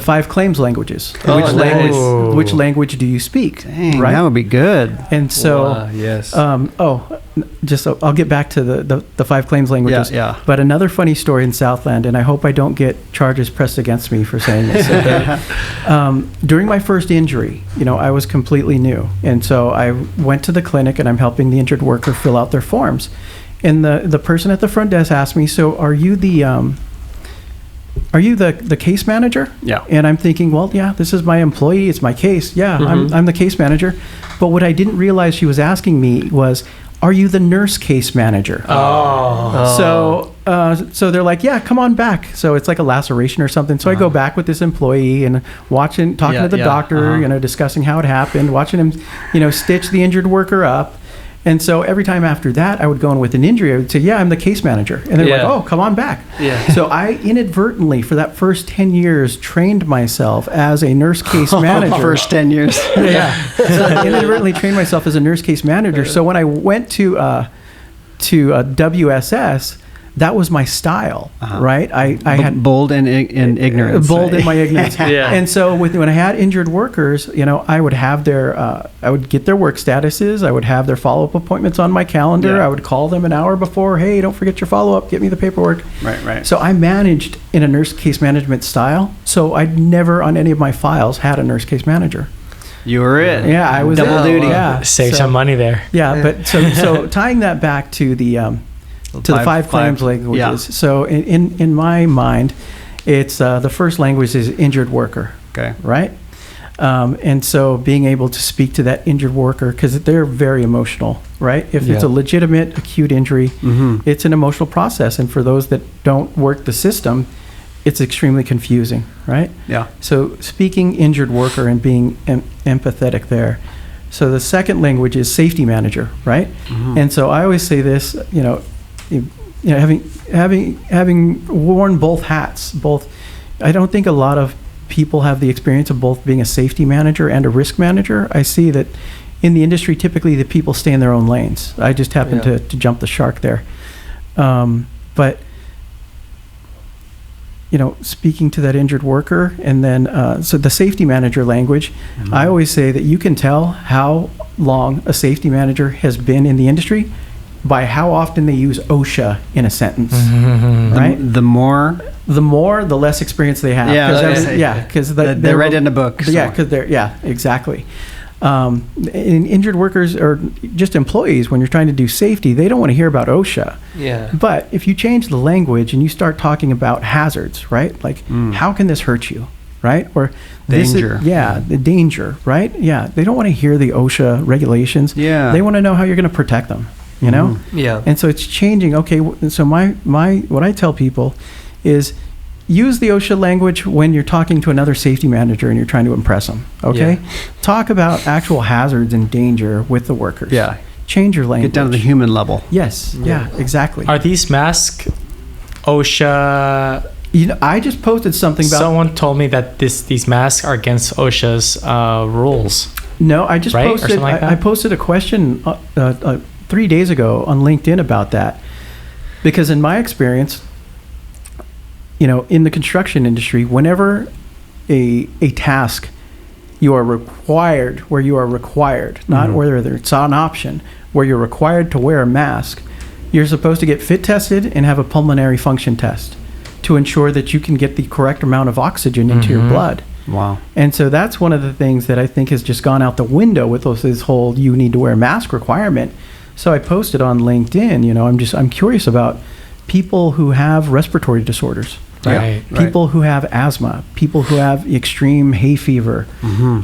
5 claims languages. Which language do you speak? Dang, right? That would be good. And so, yes. I'll get back to the 5 claims languages. Yeah. But another funny story in Southland, and I hope I don't get charges pressed against me for saying this. During my first injury, I was completely new, and so I went to the clinic, and I'm helping the injured worker fill out their forms. And the person at the front desk asked me, "So are you the case manager?" Yeah. And I'm thinking, well, yeah, this is my employee. It's my case. Yeah, I'm the case manager. But what I didn't realize she was asking me was, are you the nurse case manager? Oh. So they're like, yeah, come on back. So it's like a laceration or something. So I go back with this employee and talking to the doctor, discussing how it happened, watching him, stitch the injured worker up. And so every time after that, I would go in with an injury. I would say, yeah, I'm the case manager. And they're like, oh, come on back. Yeah. So I inadvertently, for that first 10 years, trained myself as a nurse case manager. First 10 years. Yeah. So I inadvertently trained myself as a nurse case manager. So when I went to WSS, that was my style, right? I had bold in ignorance. Bold in my ignorance. Yeah. And so when I had injured workers, I would have I would get their work statuses. I would have their follow-up appointments on my calendar. Yeah. I would call them an hour before. Hey, don't forget your follow-up. Get me the paperwork. Right. So I managed in a nurse case management style. So I'd never on any of my files had a nurse case manager. You were it. Yeah, I was double duty. Yeah. Save some money there. Yeah, but so tying that back to the five claims languages. Yeah. So in my mind, it's the first language is injured worker. Okay. Right? And so being able to speak to that injured worker, because they're very emotional, right? If it's a legitimate acute injury, it's an emotional process. And for those that don't work the system, it's extremely confusing, right? Yeah. So speaking injured worker and being empathetic there. So the second language is safety manager, right? And so I always say this, having worn both hats, I don't think a lot of people have the experience of both being a safety manager and a risk manager. I see that in the industry, typically the people stay in their own lanes. I just happen to jump the shark there. But speaking to that injured worker, and then so the safety manager language, I always say that you can tell how long a safety manager has been in the industry by how often they use OSHA in a sentence, right? The more, the less experience they have. Because they're read in a book. Yeah, because exactly. Injured workers or just employees, when you're trying to do safety, they don't want to hear about OSHA. Yeah. But if you change the language and you start talking about hazards, right? Like, how can this hurt you, right? Or danger. The danger, right? Yeah, they don't want to hear the OSHA regulations. Yeah. They want to know how you're going to protect them. Yeah. And so it's changing. Okay, so my what I tell people is use the OSHA language when you're talking to another safety manager and you're trying to impress them. Okay, talk about actual hazards and danger with the workers. Yeah, change your language. Get down to the human level. Yes. Yeah. Exactly. Are these masks OSHA? I just posted something about. Someone told me that these masks are against OSHA's rules. No, I just posted. I posted a question 3 days ago on LinkedIn about that, because in my experience, in the construction industry, whenever a task you are required, not whether it's an option, where you're required to wear a mask, you're supposed to get fit tested and have a pulmonary function test to ensure that you can get the correct amount of oxygen into your blood. Wow. And so that's one of the things that I think has just gone out the window with this whole you need to wear a mask requirement. So I posted on LinkedIn, I'm curious about people who have respiratory disorders. Right. People who have asthma, people who have extreme hay fever,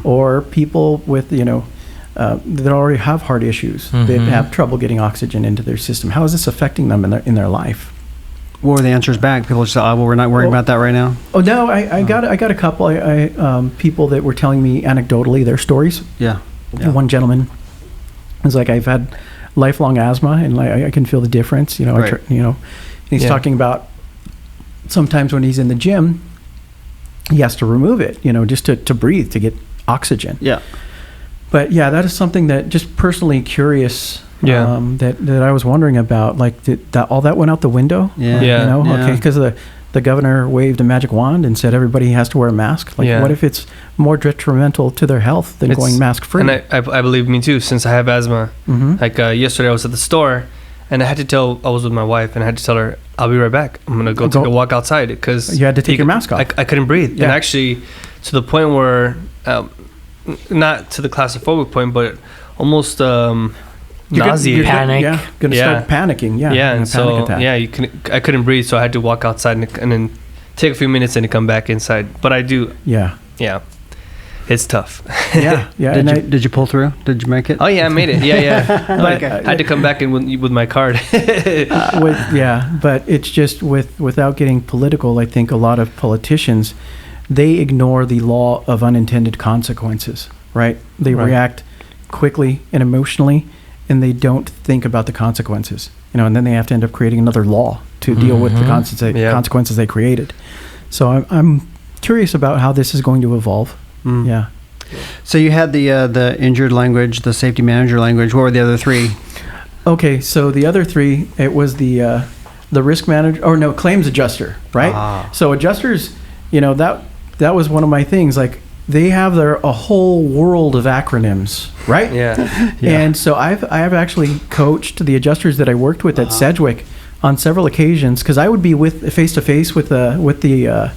or people with, that already have heart issues, that have trouble getting oxygen into their system. How is this affecting them in their life? What were the answers back? People just said, we're not worrying about that right now? Oh, no, I got a couple people that were telling me anecdotally their stories. Yeah. One gentleman was like, I've had lifelong asthma, and I can feel the difference. He's talking about sometimes when he's in the gym, he has to remove it, just to breathe, to get oxygen. Yeah. But that is something that just personally curious. That I was wondering about, did all that went out the window? Okay, because the governor waved a magic wand and said everybody has to wear a mask. What if it's more detrimental to their health than going mask free? And I believe me too, since I have asthma. Yesterday I was at the store, and I was with my wife, and I had to tell her, I'll be right back. I'm gonna go take a walk outside, because you had to take your mask off. I couldn't breathe, and actually to the point where, not to the claustrophobic point, but almost nauseated. Panic. Gonna start panicking. And so I couldn't breathe, so I had to walk outside and then take a few minutes and come back inside. But I do. It's tough. Did you pull through? Did you make it? Oh yeah, I made it. But I had to come back in with my card. But it's just without getting political, I think a lot of politicians, they ignore the law of unintended consequences, right? They react quickly and emotionally, and they don't think about the consequences, and then they have to end up creating another law to deal with the consequences they created. So I'm curious about how this is going to evolve. So you had the injured language, the safety manager language. What were the other three? Okay, so the other three, it was the risk manager, claims adjuster, right? So adjusters, that was one of my things. They have a whole world of acronyms, right? And so I've actually coached the adjusters that I worked with at Sedgwick on several occasions, because I would be face to face with the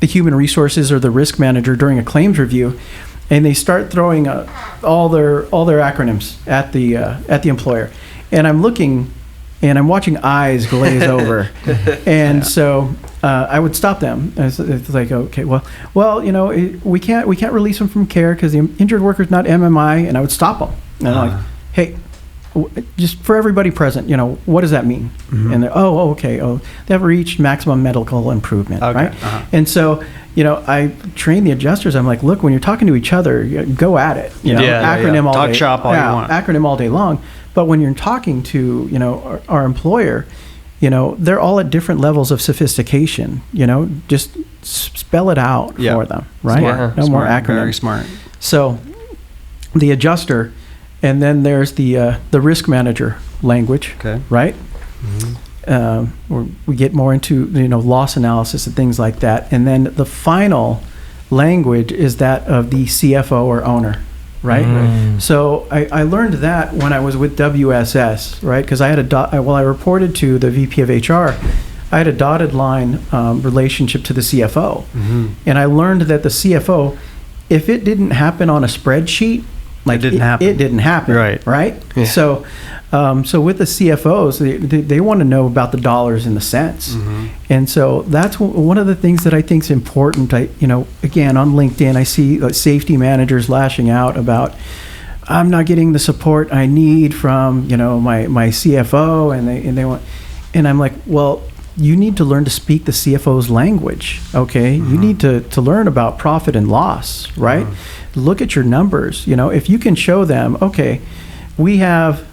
human resources or the risk manager during a claims review, and they start throwing all their acronyms at the employer, and I'm looking and I'm watching eyes glaze over, and so I would stop them. It's like, okay, well, we can't release them from care because the injured worker's not MMI, and I would stop them, and I'm like, hey, just for everybody present, what does that mean? And they're, okay, they have reached maximum medical improvement, right? And so, I train the adjusters. I'm like, look, when you're talking to each other, go at it. Acronym all day. Talk shop all you want. Acronym all day long. But when you're talking to, our employer, they're all at different levels of sophistication. Just spell it out for them, right? Smart. No more acronyms. Very smart. So, the adjuster. And then there's the risk manager language, right? Where we get more into loss analysis and things like that. And then the final language is that of the CFO or owner, right? So I learned that when I was with WSS, right? Because I had I reported to the VP of HR, I had a dotted line relationship to the CFO, and I learned that the CFO, if it didn't happen on a spreadsheet, it didn't happen. Right. Yeah. So with the CFOs, they want to know about the dollars and the cents, and so that's one of the things that I think is important. Again, on LinkedIn, I see safety managers lashing out about, I'm not getting the support I need from my CFO, and they want, and I'm like, well, you need to learn to speak the CFO's language, okay? You need to learn about profit and loss, right? Look at your numbers. If you can show them, okay, we have,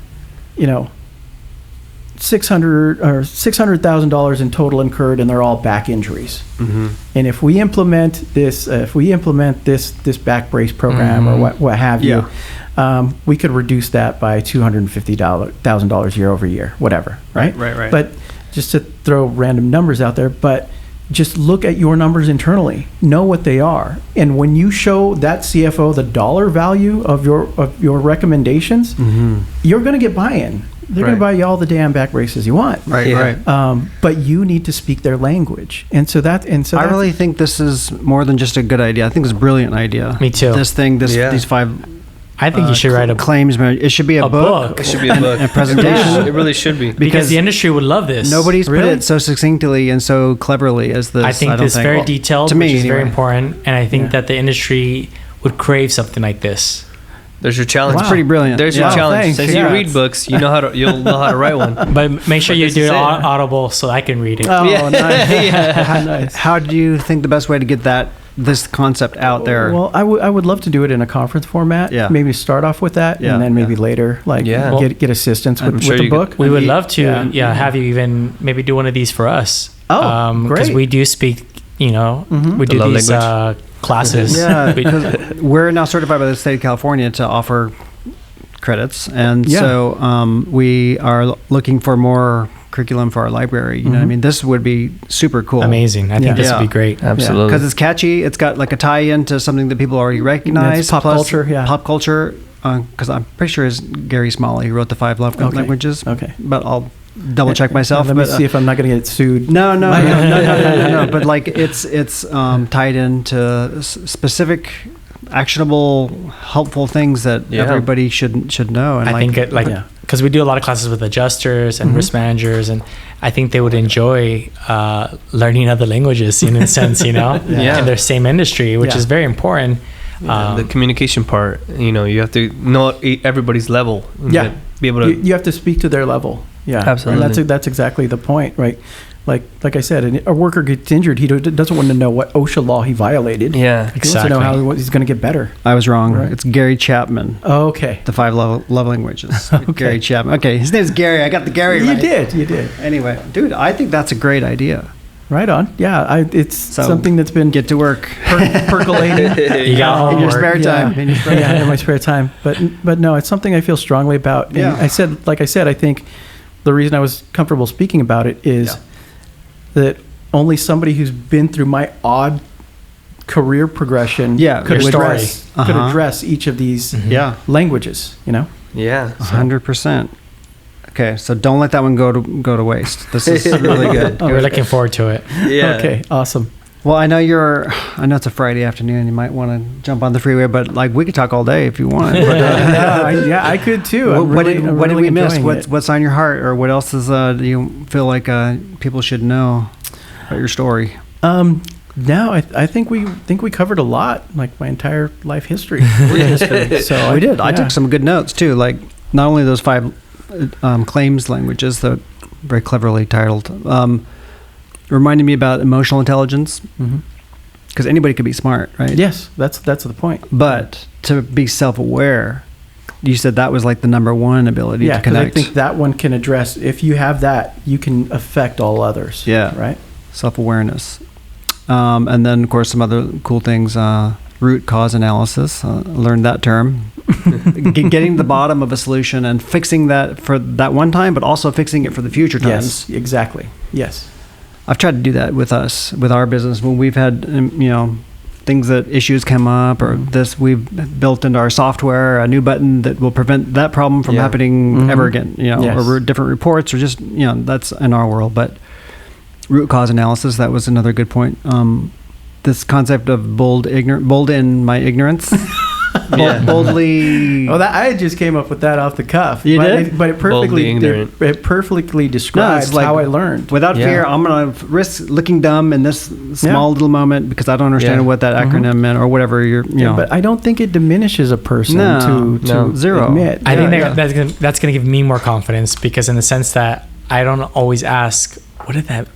$600,000 in total incurred, and they're all back injuries. And if we implement this, this back brace program or what have you, we could reduce that by $250,000 year over year, whatever, right? Right. But just to throw random numbers out there, but just look at your numbers internally, know what they are. And when you show that CFO the dollar value of your recommendations, you're going to get buy-in. They're going to buy you all the damn back braces you want. Right. But you need to speak their language. I really think this is more than just a good idea. I think it's a brilliant idea. Me too. These 5 I think you should write a claims. It should be a book. It should be a book. A presentation. It really should be. Because the industry would love this. Nobody's put it so succinctly and so cleverly as this. I think this very detailed, to me, which is very important. And I think that the industry would crave something like this. There's your challenge. It's pretty brilliant. There's your challenge. Thanks. Since you read books, you'll know how to write one. But make sure you do it audible so I can read it. Oh, nice. Nice. How do you think the best way to get this concept out there? Well, I would love to do it in a conference format. Yeah. Maybe start off with that, and then maybe later, get assistance with the book. We would love to, have you even maybe do one of these for us. Oh, great! Because we do speak, we do these classes. Yeah, because we're now certified by the state of California to offer credits, and so we are looking for more curriculum for our library. You know what I mean? This would be super cool. Amazing. I think this would be great. Absolutely. Because it's catchy. It's got like a tie-in to something that people already recognize. It's pop culture. Pop culture. Because I'm pretty sure it's Gary Smalley who wrote the 5 love languages. Okay. But I'll double check myself. Let me see if I'm not going to get sued. No. But like it's tied into specific, actionable, helpful things that everybody should know. And I think because we do a lot of classes with adjusters and risk managers, and I think they would enjoy learning other languages in a sense, in their same industry, which is very important. The communication part, you have to know everybody's level. Yeah. Be able to. You have to speak to their level. Yeah. Absolutely. And that's exactly the point, right? Like I said, a worker gets injured, he doesn't want to know what OSHA law he violated. Yeah, exactly. He wants to know how he's going to get better. I was wrong. Right. It's Gary Chapman. Oh, okay. The 5 love languages. Okay. Gary Chapman. Okay, his name's Gary. I got the Gary right. You did. Anyway, dude, I think that's a great idea. Right on. Yeah, it's something that's been get to work, percolating. You got in your spare time. In my spare time. But no, it's something I feel strongly about. And I said, I think the reason I was comfortable speaking about it is that only somebody who's been through my odd career progression could address each of these languages. Yeah, 100%. Okay, so don't let that one go to waste. This is really good. We're looking forward to it. Yeah. Okay, awesome. Well, I know it's a Friday afternoon. You might want to jump on the freeway, but like we could talk all day if you want. But, I could too. What did we miss? What's on your heart, or what else do you feel like people should know about your story? No, I think we covered a lot, like my entire life history. So we did. I took some good notes too. Like not only those 5 claims languages that very cleverly titled. Reminded me about emotional intelligence, because anybody could be smart, right? Yes, that's the point. But to be self-aware, you said that was like the number 1 ability to connect. I think that one can address. If you have that, you can affect all others. Yeah, right. Self-awareness, and then of course some other cool things. Root cause analysis. Learned that term. Getting to the bottom of a solution and fixing that for that one time, but also fixing it for the future times. Yes, exactly. Yes. I've tried to do that with our business when we've had, things that issues come up, or this we've built into our software a new button that will prevent that problem from happening ever again. Or different reports, or just that's in our world. But root cause analysis, that was another good point. This concept of bold in my ignorance. Boldly. Oh, I just came up with that off the cuff. You did? But it perfectly describes how I learned. Without fear, I'm going to risk looking dumb in this small little moment because I don't understand what that acronym meant, or whatever But I don't think it diminishes a person to zero. Admit. I think that's going to give me more confidence, because in the sense that I don't always ask,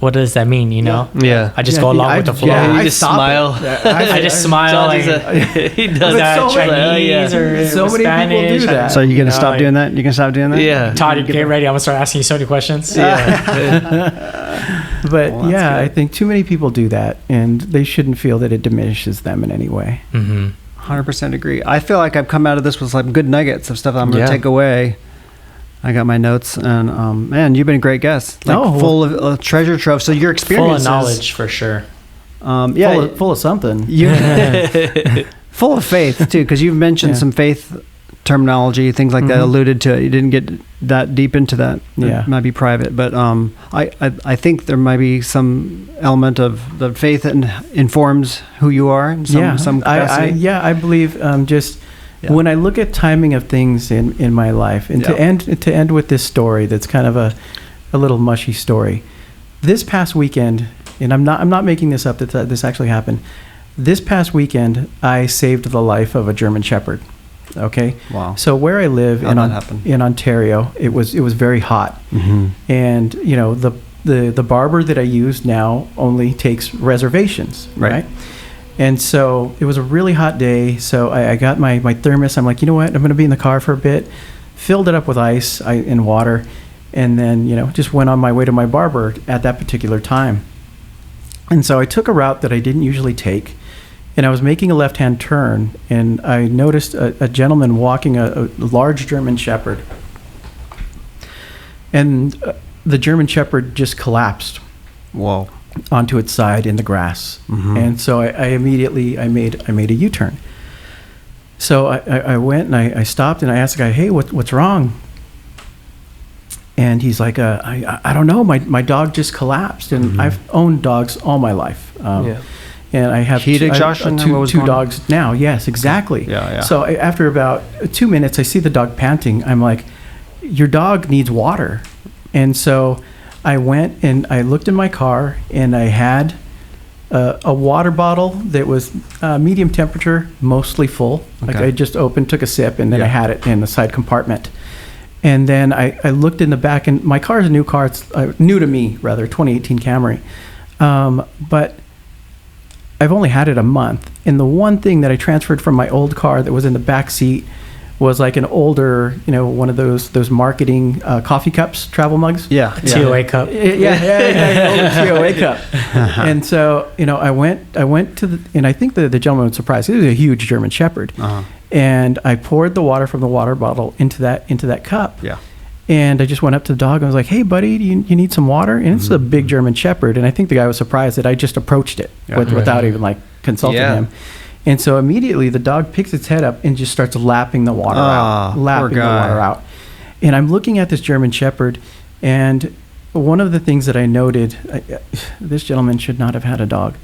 what does that mean? Yeah. I just go along with the flow. Yeah, you just smile. I just smile. He does that. Chinese or so many Spanish. people do that. So you're gonna stop doing that? You can stop doing that? Yeah. Todd, get ready. I'm gonna start asking you so many questions. Yeah. But I think too many people do that, and they shouldn't feel that it diminishes them in any way. 100% agree. I feel like I've come out of this with some good nuggets of stuff I'm gonna take away. I got my notes, and man, you've been a great guest. Like full of treasure trove. So your experiences, full of knowledge for sure. Full of something. Full of faith too, because you've mentioned some faith terminology, things like that. Alluded to it. You didn't get that deep into that. It might be private, but I think there might be some element of the faith that informs who you are in some capacity. I believe when I look at timing of things in my life, and to end with this story that's kind of a little mushy story. This past weekend, and I'm not making this up, that this actually happened. This past weekend, I saved the life of a German Shepherd. Okay. Wow. So where I live in Ontario, it was very hot, and the barber that I use now only takes reservations, right? And so it was a really hot day. So I got my thermos. I'm like, you know what? I'm going to be in the car for a bit. Filled it up with ice and water, and then just went on my way to my barber at that particular time. And so I took a route that I didn't usually take. And I was making a left-hand turn, and I noticed a gentleman walking a large German Shepherd. And the German Shepherd just collapsed. Whoa. Onto its side in the grass. And so I immediately made a U-turn. So I went and I stopped, and I asked the guy, hey, what's wrong? And he's like, I don't know, my dog just collapsed. And I've owned dogs all my life. And I have two dogs now. Yes, exactly. So after about 2 minutes, I see the dog panting. I'm like, your dog needs water. And so I went and I looked in my car, and I had a water bottle that was medium temperature, mostly full. Like I just took a sip, and then I had it in the side compartment. And then I looked in the back, and my car is a new car. It's new to me, rather, 2018 Camry. But I've only had it a month, and the one thing that I transferred from my old car that was in the back seat was like an older, one of those marketing coffee cups, travel mugs. T.O.A. cup. Older T.O.A. cup. And so, I went to and I think the gentleman was surprised. It was a huge German Shepherd, and I poured the water from the water bottle into that cup. And I just went up to the dog and I was like, hey, buddy, do you need some water? And it's a big German Shepherd. And I think the guy was surprised that I just approached it without even consulting him. And so immediately the dog picks its head up and just starts lapping the water out. And I'm looking at this German Shepherd, and one of the things that I noted, this gentleman should not have had a dog.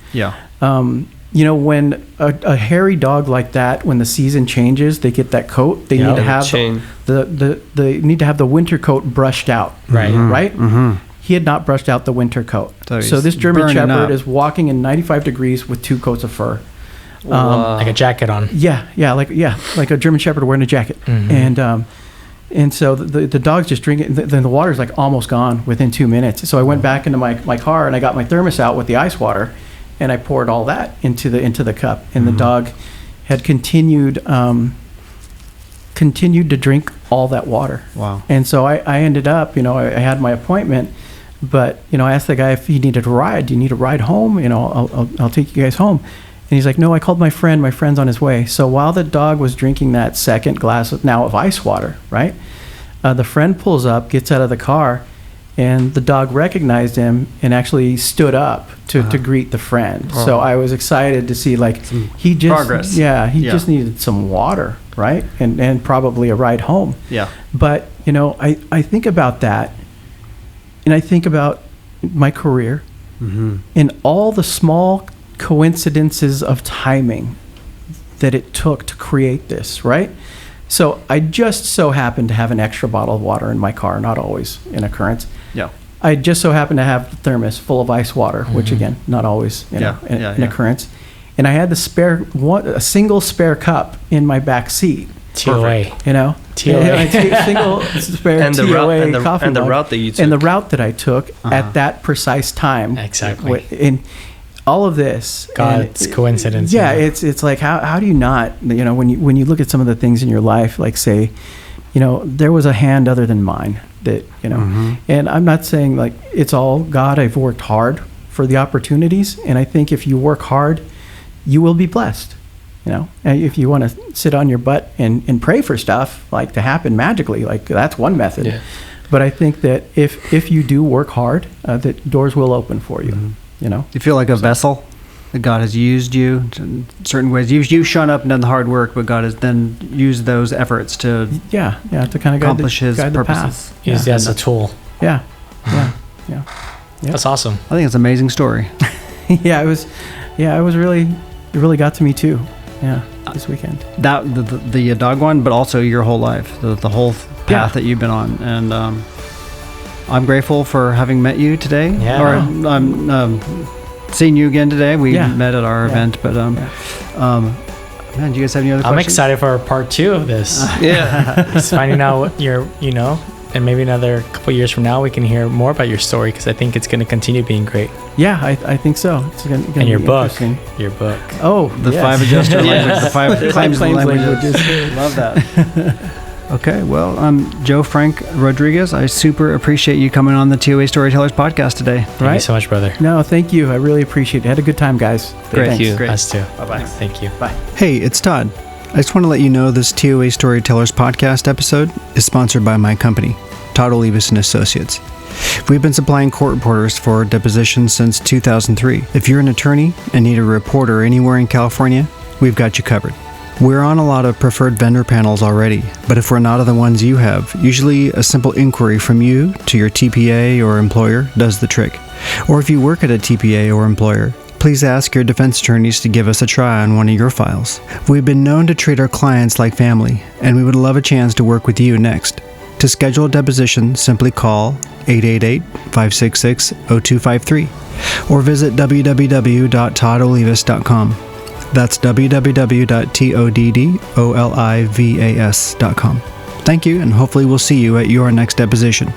When a hairy dog like that, when the season changes, they get that coat. They need to have they need to have the winter coat brushed out. Right. He had not brushed out the winter coat. So this German Shepherd is walking in 95 degrees with 2 coats of fur. Like a jacket on. Like a German Shepherd wearing a jacket. And so the dog's just drinking. Then the water's almost gone within 2 minutes. So I went back into my car, and I got my thermos out with the ice water, and I poured all that into the cup. And the dog had continued to drink all that water. Wow. And so I ended up, I had my appointment, but I asked the guy if he needed a ride. Do you need a ride home? I'll take you guys home. And he's like, no, I called my friend. My friend's on his way. So while the dog was drinking that second glass of ice water, right? The friend pulls up, gets out of the car, and the dog recognized him and actually stood up to greet the friend. So I was excited to see he just progress. Just needed some water, right? And probably a ride home. But I think about that, and I think about my career and all the small coincidences of timing that it took to create this, right? So I just so happened to have an extra bottle of water in my car, not always an occurrence. I just so happened to have the thermos full of ice water, which again, not always an occurrence. And I had a single spare cup in my back seat. T.O.A. T.O.A. Single spare and T.O.A. coffee and the mug. route that you took. And the route that I took at that precise time. Exactly. And all of this, God's coincidence. It's like how do you not, when you look at some of the things in your life, like say, there was a hand other than mine that, and I'm not saying it's all God. I've worked hard for the opportunities, and I think if you work hard, you will be blessed. And if you want to sit on your butt and pray for stuff like to happen magically, like that's one method. Yeah. But I think that if you do work hard, that doors will open for you. You feel like a vessel that God has used you in certain ways. You've shown up and done the hard work, but God has then used those efforts to to kind of accomplish His purposes. Use that as a tool. Yeah. That's awesome. I think it's an amazing story. It was really, it really got to me too. Yeah, this weekend. That the dog one, but also your whole life, the whole path that you've been on, and I'm grateful for having met you today. Yeah. Or I'm seeing you again today. We met at our event, but man, do you guys have any other questions? I'm excited for part 2 of this. Just finding out what and maybe another couple years from now we can hear more about your story, because I think it's going to continue being great. Yeah, I think so. It's gonna and your be book. interesting. Your book. Oh, the 5 adjuster language, the 5 claims languages. Love that. Okay, well, Joe Frank Rodriguez, I super appreciate you coming on the T.O.A. Storytellers podcast today. Thank you so much, brother. No, thank you. I really appreciate it. Had a good time, guys. Great. Great. Us too. Bye-bye. Thank you. Bye. Hey, it's Todd. I just want to let you know this T.O.A. Storytellers podcast episode is sponsored by my company, Todd, Olivas & Associates. We've been supplying court reporters for depositions since 2003. If you're an attorney and need a reporter anywhere in California, we've got you covered. We're on a lot of preferred vendor panels already, but if we're not on the ones you have, usually a simple inquiry from you to your TPA or employer does the trick. Or if you work at a TPA or employer, please ask your defense attorneys to give us a try on one of your files. We've been known to treat our clients like family, and we would love a chance to work with you next. To schedule a deposition, simply call 888-566-0253 or visit www.toddolivas.com. That's www.toddolivas.com. Thank you, and hopefully we'll see you at your next deposition.